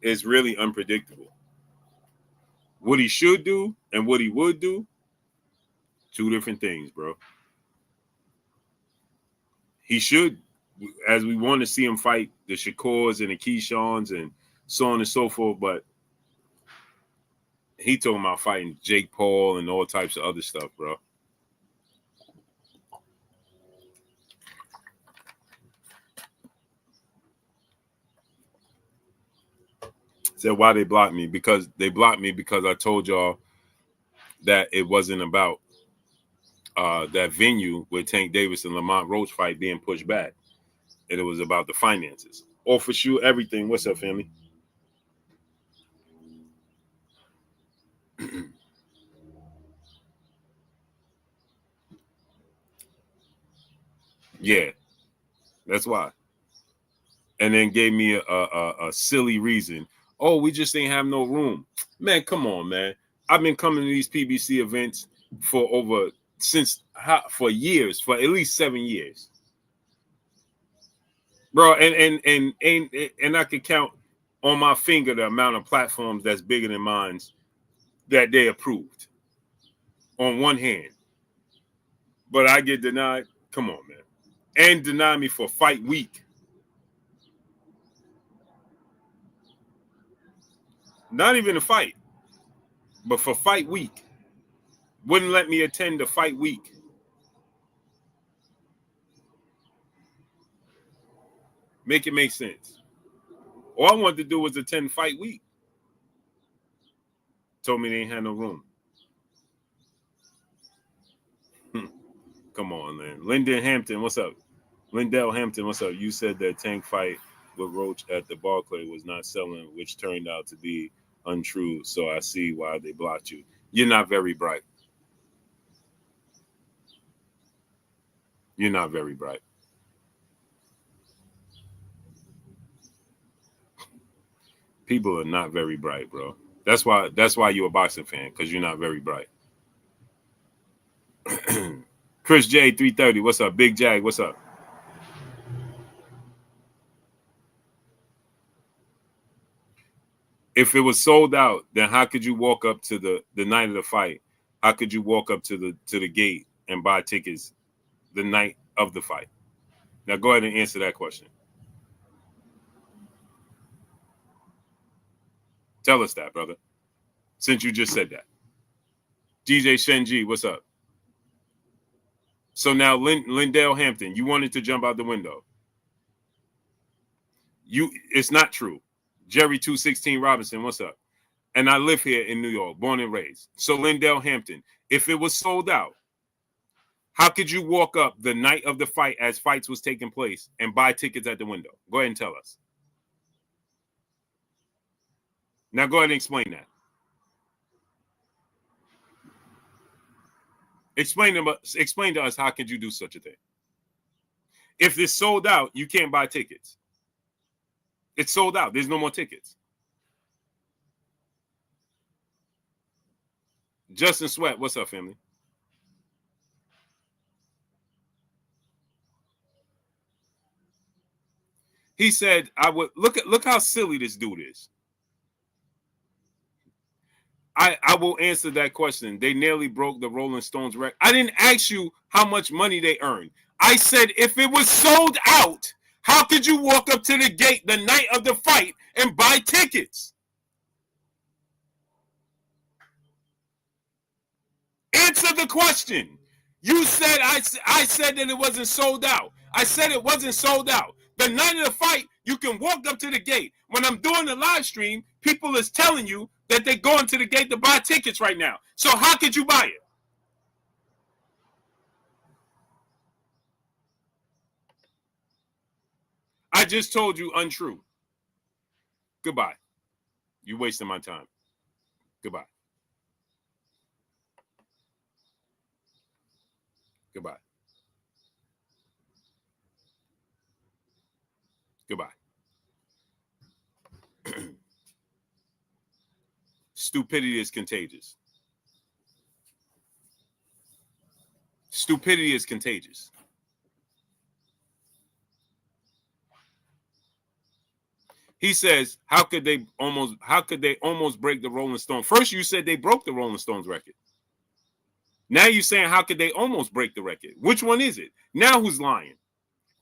it's really unpredictable. What he should do and what he would do, two different things, bro. He should, as we want to see him fight the Shakurs and the Keyshawns and so on and so forth, but he talking about fighting Jake Paul and all types of other stuff, bro. Said why they blocked me? Because they blocked me because I told y'all that it wasn't about that venue with Tank Davis and Lamont Roach fight being pushed back. And it was about the finances. Or for sure, everything. What's up, family? Yeah, that's why. And then gave me a silly reason. Oh, we just ain't have no room. Man, come on, man. I've been coming to these PBC events for years, for at least 7 years. Bro, and I could count on my finger the amount of platforms that's bigger than mine that they approved. On one hand. But I get denied. Come on, man. And deny me for fight week. Not even a fight, but for fight week. Wouldn't let me attend the fight week. Make it make sense. All I wanted to do was attend fight week. Told me they ain't had no room. Come on, man. Lindell Hampton, what's up? Lindell Hampton, what's up? You said that Tank fight with Roach at the Barclay was not selling, which turned out to be untrue. So I see why they blocked you. You're not very bright. You're not very bright. People are not very bright, bro. That's why you're a boxing fan, because you're not very bright. Chris J 330, what's up? Big Jag, what's up? If it was sold out, then how could you walk up to the night of the fight? How could you walk up to the gate and buy tickets the night of the fight? Now go ahead and answer that question. Tell us that, brother. Since you just said that. DJ Shenji, what's up? So now Lindell Hampton, you wanted to jump out the window. It's not true. Jerry 216 Robinson, what's up? And I live here in New York, born and raised. So Lindell Hampton, if it was sold out, how could you walk up the night of the fight as fights was taking place and buy tickets at the window? Go ahead and tell us. Now go ahead and explain that. Explain to us how could you do such a thing? If it's sold out, you can't buy tickets. It's sold out. There's no more tickets. Justin Sweat, what's up, family? He said, "I would look how silly this dude is." I will answer that question. They nearly broke the Rolling Stones record. I didn't ask you how much money they earned. I said if it was sold out, how could you walk up to the gate the night of the fight and buy tickets? Answer the question. You said I said that it wasn't sold out. I said it wasn't sold out. The night of the fight, You can walk up to the gate. When I'm doing the live stream, people is telling you that they're going to the gate to buy tickets right now. So how could you buy it? I just told you untrue. Goodbye. You're wasting my time. Goodbye. Goodbye. Goodbye. Stupidity is contagious. Stupidity is contagious. He says, how could they almost break the Rolling Stones? First, you said they broke the Rolling Stones record. Now you're saying, how could they almost break the record? Which one is it? Now who's lying?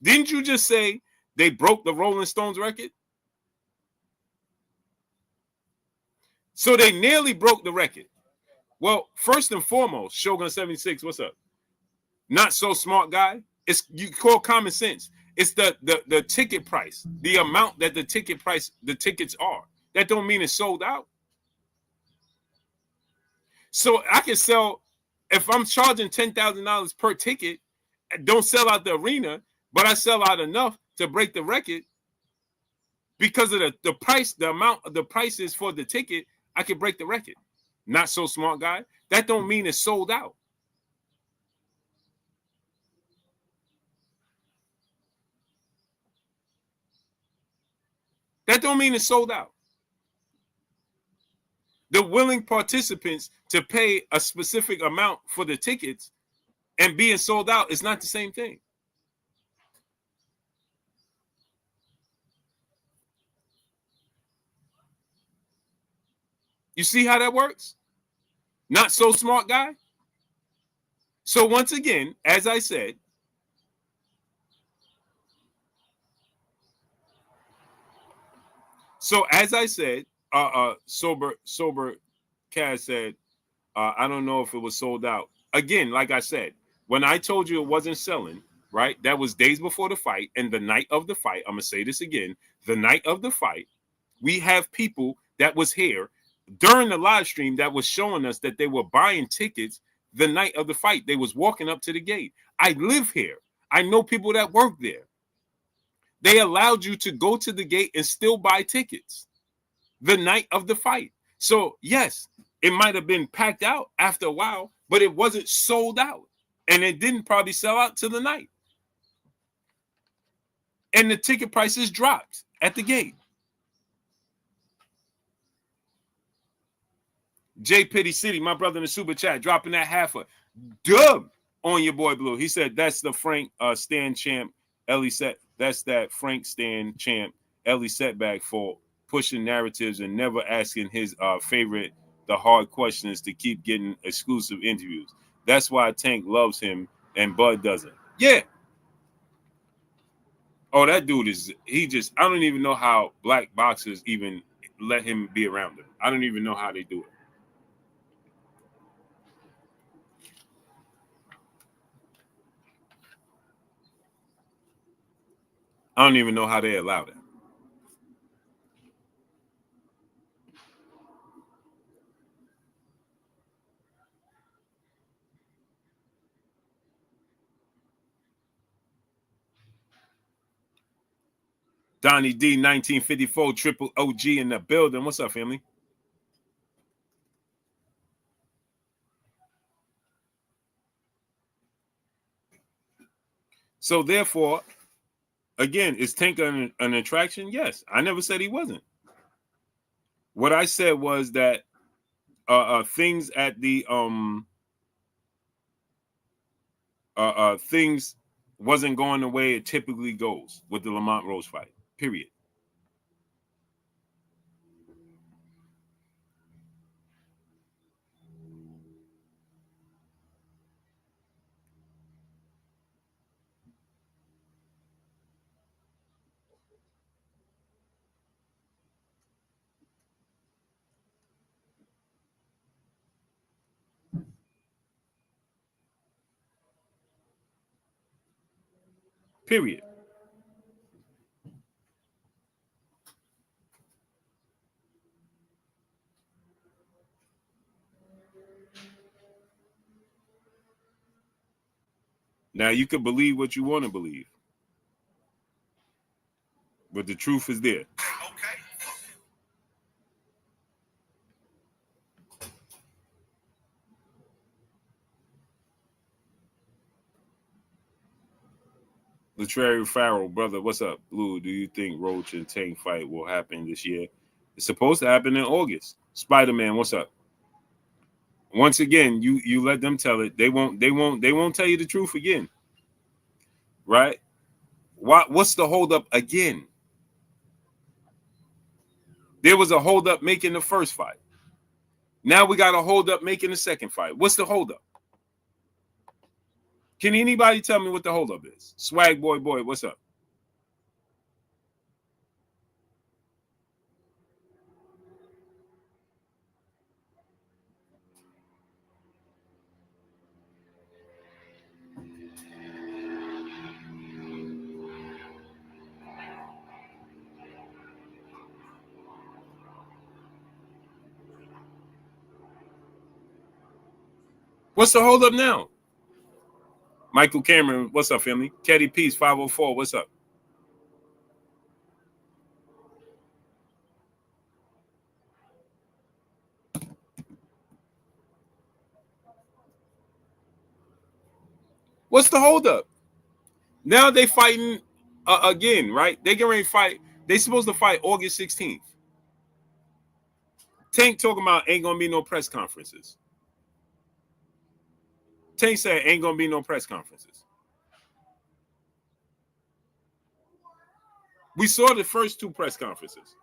Didn't you just say they broke the Rolling Stones record? So they nearly broke the record. Well, first and foremost, Shogun 76, what's up? Not so smart guy. It's you call common sense. It's the ticket price, the amount that the tickets are. That don't mean it's sold out. So I can sell, if I'm charging $10,000 per ticket, don't sell out the arena, but I sell out enough to break the record because of the price, the amount of the prices for the ticket, I can break the record. Not so smart guy. That don't mean it's sold out. That don't mean it's sold out. The willing participants to pay a specific amount for the tickets and being sold out is not the same thing. You see how that works? Not so smart guy. So once again, as I said, sober Kaz said, I don't know if it was sold out. Again, like I said, when I told you it wasn't selling, right? That was days before the fight, and the night of the fight. I'm gonna say this again: the night of the fight, we have people that was here during the live stream that was showing us that they were buying tickets the night of the fight. They was walking up to the gate. I live here. I know people that work there. They allowed you to go to the gate and still buy tickets the night of the fight. So yes, it might have been packed out after a while, but it wasn't sold out. And it didn't probably sell out to the night. And the ticket prices dropped at the gate. J Pity City, my brother in the super chat, dropping that half a dub on your boy Blue. He said that's the Frank Stan champ Ellie set. That's that Frank Stan champ Ellie setback for pushing narratives and never asking his favorite the hard questions to keep getting exclusive interviews. That's why Tank loves him and Bud doesn't. Yeah. Oh, that dude is I don't even know how black boxers even let him be around them. I don't even know how they do it. I don't even know how they allow that. Donnie D, 1954, triple OG in the building. What's up, family? So therefore, again, is Tank an attraction? Yes. I never said he wasn't. What I said was that things at the things wasn't going the way it typically goes with the Lamont Rose fight. Period. Period. Now you can believe what you want to believe, but the truth is there. Okay. Latrell Farrell, brother, what's up? Blue, do you think Roach and Tank fight will happen this year? It's supposed to happen in August. Spider-Man, what's up? Once again, you let them tell it. They won't tell you the truth again. Right? What's the holdup again? There was a holdup making the first fight. Now we got a holdup making the second fight. What's the holdup? Can anybody tell me what the holdup is? Swag boy, what's up? What's the holdup now? Michael Cameron, what's up, family? Caddy Peace, 504, what's up? What's the holdup? Now they fighting again, right? They get ready to fight. They supposed to fight August 16th. Tank talking about ain't gonna be no press conferences. Tank said ain't gonna be no press conferences. We saw the first two press conferences.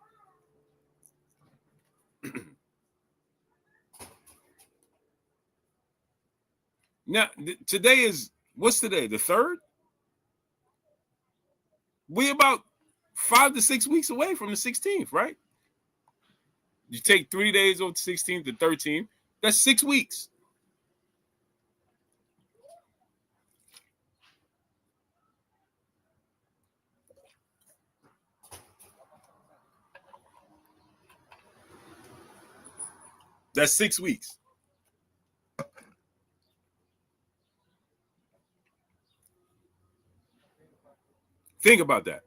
Now, today is, what's today? The 3rd? We're about 5 to 6 weeks away from the 16th, right? You take 3 days off the 16th to 13th. That's 6 weeks. That's 6 weeks. Think about that.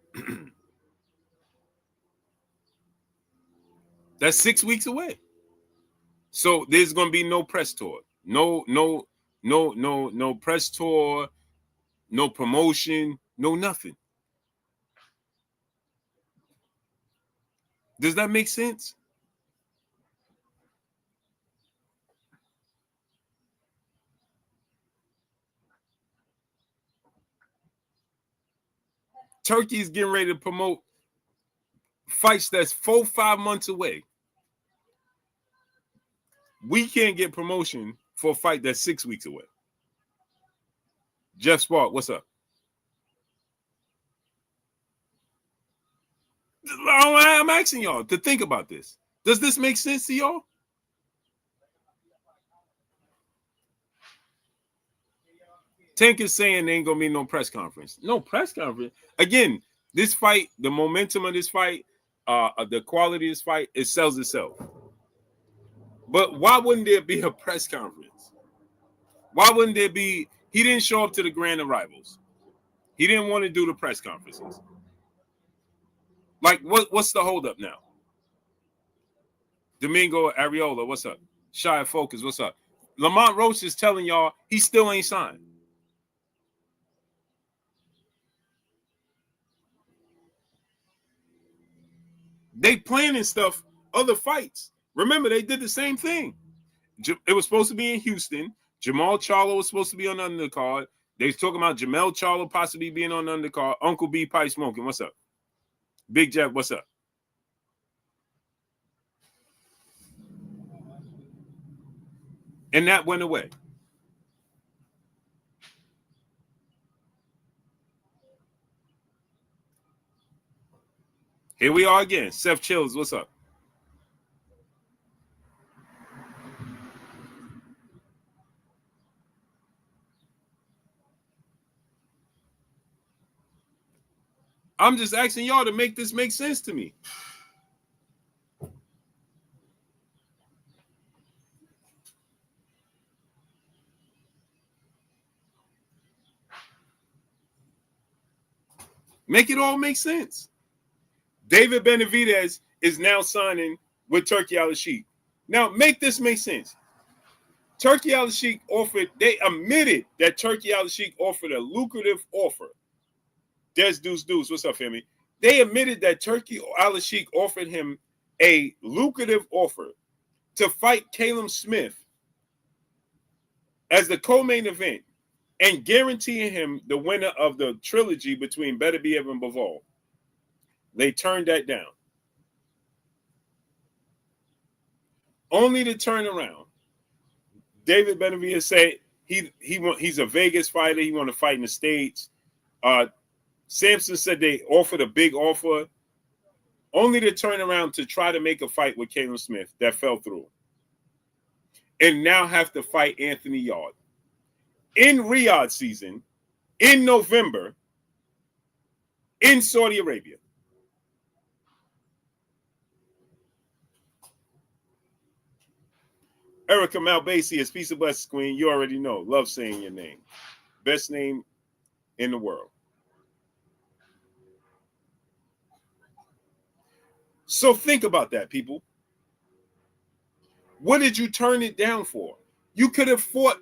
That's 6 weeks away. So there's gonna be no press tour. No press tour, no promotion, no nothing. Does that make sense? Turkey is getting ready to promote fights that's 4-5 months away. We can't get promotion for a fight that's 6 weeks away. Jeff Spark, what's up? I'm asking y'all to think about this. Does this make sense to y'all? Tank is saying there ain't gonna be no press conference. No press conference. Again, this fight, the momentum of this fight, the quality of this fight, it sells itself. But why wouldn't there be a press conference? Why wouldn't there be? He didn't show up to the grand arrivals. He didn't want to do the press conferences. Like, what's the holdup now? Domingo Ariola, what's up? Shy Focus, what's up? Lamont Roach is telling y'all he still ain't signed. They planning stuff, other fights. Remember, they did the same thing. It was supposed to be in Houston. Jamal Charlo was supposed to be on the undercard. They was talking about Jamel Charlo possibly being on the undercard. Uncle B Pipe Smoking, what's up? Big Jeff, what's up? And that went away. Here we are again. Seth Chills, what's up? I'm just asking y'all to make this make sense to me. Make it all make sense. David Benavidez is now signing with Turki Al-Shiehk. Now, make this make sense. Turki Al-Shiehk they admitted that Turki Al-Shiehk offered a lucrative offer. There's Deuce, what's up, family? They admitted that Turki Al-Shiehk offered him a lucrative offer to fight Caleb Smith as the co-main event and guaranteeing him the winner of the trilogy between Beterbiev and Bivol. They turned that down. Only to turn around. David Benavidez said he's a Vegas fighter. He want to fight in the States. Sampson said they offered a big offer, only to turn around to try to make a fight with Caleb Smith that fell through. And now have to fight Anthony Yarde in Riyadh season in November in Saudi Arabia. Erica Malbasi is Peace and Blessings Queen. You already know. Love saying your name. Best name in the world. So think about that, people. What did you turn it down for? You could have fought.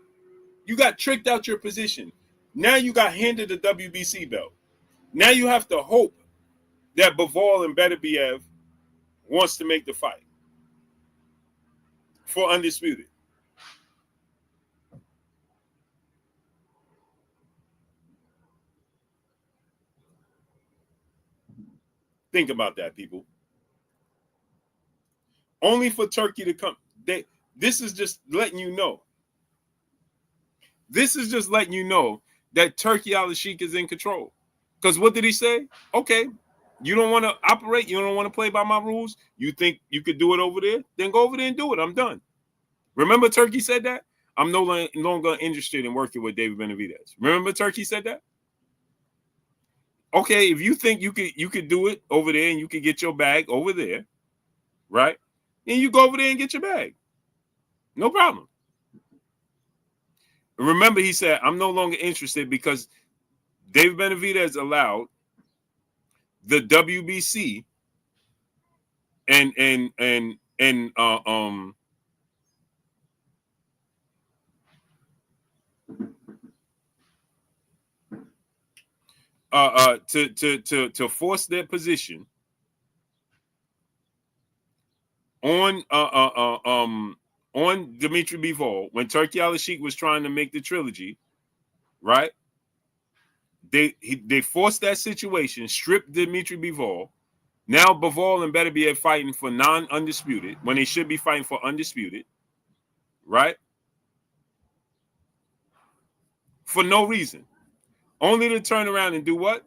You got tricked out your position. Now you got handed the WBC belt. Now you have to hope that Bivol and Beterbiev wants to make the fight for undisputed. Think about that, people. Only for Turkey to come. This is just letting you know. This is just letting you know that Turki Al-Shiehk is in control. Because what did he say? Okay, you don't want to operate. You don't want to play by my rules. You think you could do it over there? Then go over there and do it. I'm done. Remember Turki said that? I'm no longer interested in working with David Benavidez. Remember Turki said that? Okay, if you think you could do it over there and you could get your bag over there, right? And you go over there and get your bag. No problem. Remember, he said, I'm no longer interested because David Benavidez allowed the WBC to force their position on Dmitry Bivol when Turki Al-Shiehk was trying to make the trilogy, right? They forced that situation, stripped Dmitry Bivol. Now Bivol and Beterbiev fighting for non-undisputed when they should be fighting for undisputed, right? For no reason. Only to turn around and do what?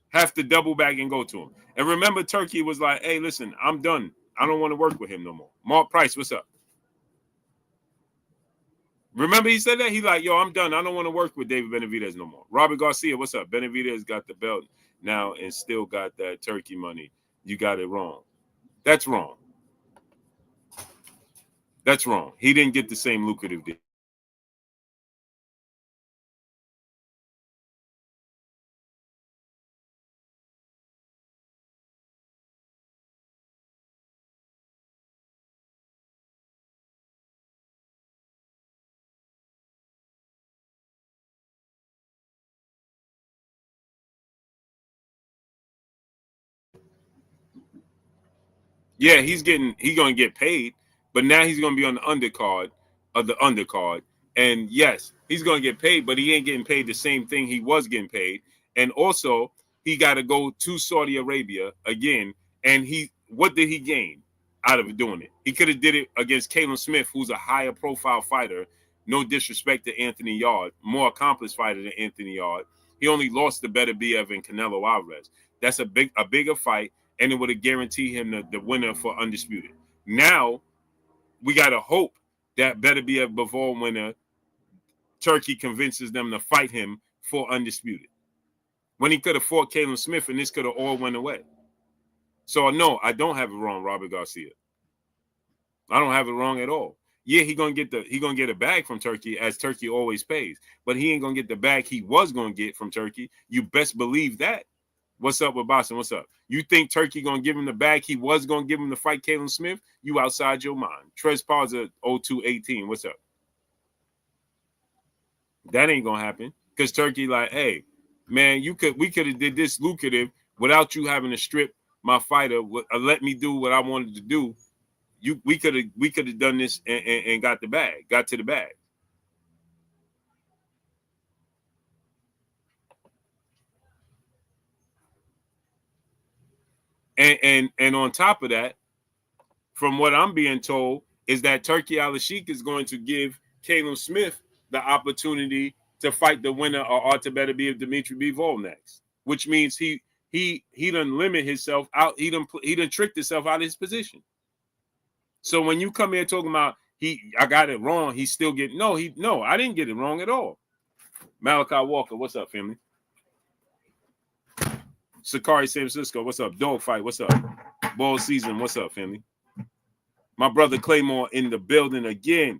Have to double back and go to him. And remember, Turki was like, hey, listen, I'm done. I don't want to work with him no more. Mark Price, what's up? Remember he said that? He like, yo, I'm done. I don't want to work with David Benavidez no more. Robert Garcia, what's up? Benavidez got the belt now and still got that Turkey money. You got it wrong. That's wrong. That's wrong. He didn't get the same lucrative deal. Yeah, he's going to get paid, but now he's going to be on the undercard of the undercard. And yes, he's going to get paid, but he ain't getting paid the same thing he was getting paid. And also, he got to go to Saudi Arabia again. And what did he gain out of doing it? He could have did it against Caleb Smith, who's a higher profile fighter. No disrespect to Anthony Yarde, more accomplished fighter than Anthony Yarde. He only lost to Beterbiev and Canelo Alvarez. That's a bigger fight. And it would have guaranteed him the winner for undisputed. Now, we got to hope that Beterbiev Bivol winner, Turkey convinces them to fight him for undisputed. When he could have fought Caleb Smith and this could have all went away. So, no, I don't have it wrong, Robert Garcia. I don't have it wrong at all. Yeah, he gonna get a bag from Turkey, as Turkey always pays, but he ain't gonna get the bag he was gonna get from Turkey. You best believe that. What's up with Boston? What's up? You think Turkey gonna give him the bag he was gonna give him to fight Caleb Smith? You outside your mind. Trez Parza 0218. What's up? That ain't gonna happen because Turkey like, hey, man, we could have did this lucrative without you having to strip my fighter, let me do what I wanted to do. We could have done this and got to the bag. And on top of that, from what I'm being told, is that Turki Al-Shiehk is going to give Caleb Smith the opportunity to fight the winner of Artabet of Dimitri Bivol next, which means he done limit himself out. He done tricked himself out of his position. So when you come here talking about I got it wrong, he's still getting no, I didn't get it wrong at all. Malachi Walker, what's up, family? Sakari San Francisco, what's up? Dogfight, what's up? Ball season, what's up, family? My brother Claymore in the building again.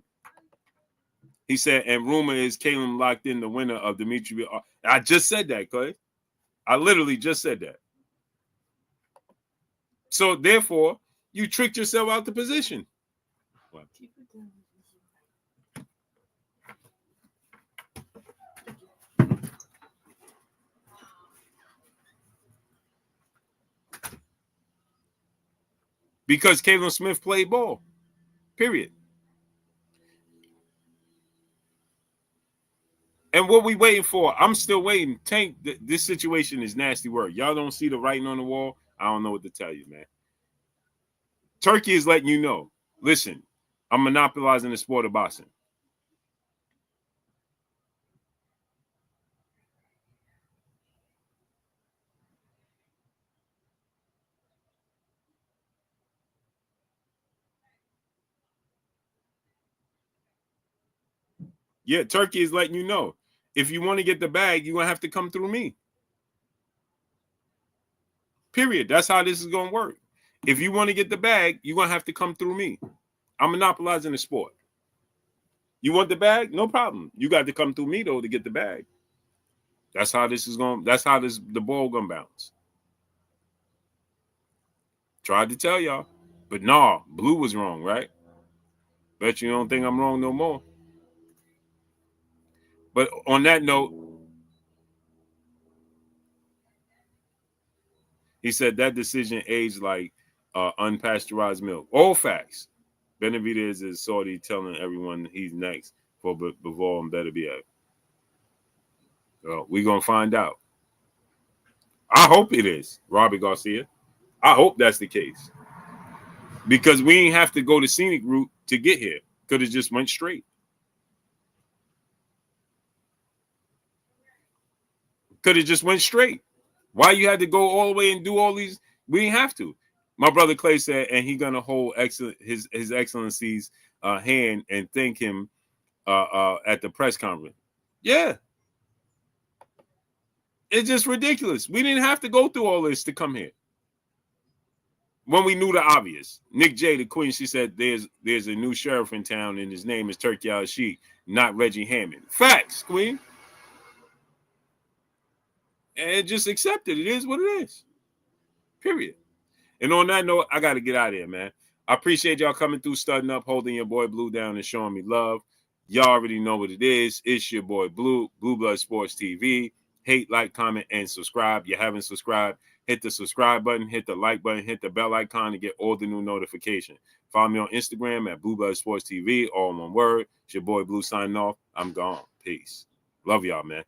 He said, and rumor is Caleb locked in the winner of Dimitri. I just said that, Clay. I literally just said that. So therefore, you tricked yourself out the position. What? Because Caleb Smith played ball. Period. And what we waiting for? I'm still waiting. Tank, this situation is nasty work. Y'all don't see the writing on the wall? I don't know what to tell you, man. Turkey is letting you know, listen, I'm monopolizing the sport of boxing. Yeah, Turkey is letting you know, if you want to get the bag, you're going to have to come through me. Period. That's how this is going to work. If you want to get the bag, you're going to have to come through me. I'm monopolizing the sport. You want the bag? No problem. You got to come through me, though, to get the bag. That's how this is going. That's how the ball going to bounce. Tried to tell y'all. But nah, Blue was wrong, right? Bet you don't think I'm wrong no more. But on that note, he said that decision aged like unpasteurized milk. All facts. Benavidez is Saudi telling everyone he's next for Bivol and Beterbiev. So we're going to find out. I hope it is, Robbie Garcia. I hope that's the case. Because we ain't have to go the scenic route to get here. Could have just went straight. Could have just went straight. Why you had to go all the way and do all these? We didn't have to. My brother Clay said, and he's gonna hold his excellency's hand and thank him at the press conference. Yeah, it's just ridiculous. We didn't have to go through all this to come here. When we knew the obvious. Nick J, the queen, she said, there's a new sheriff in town, and his name is Turki Al-Shiehk, not Reggie Hammond. Facts, queen. And just accept it. It is what it is. Period. And on that note, I got to get out of here, man. I appreciate y'all coming through, studying up, holding your boy Blue down, and showing me love. Y'all already know what it is. It's your boy Blue, Blue Blood Sports TV. Hate, like, comment, and subscribe. You haven't subscribed, hit the subscribe button, hit the like button, hit the bell icon to get all the new notifications. Follow me on Instagram at Blue Blood Sports TV, all one word. It's your boy Blue signing off. I'm gone. Peace. Love y'all, man.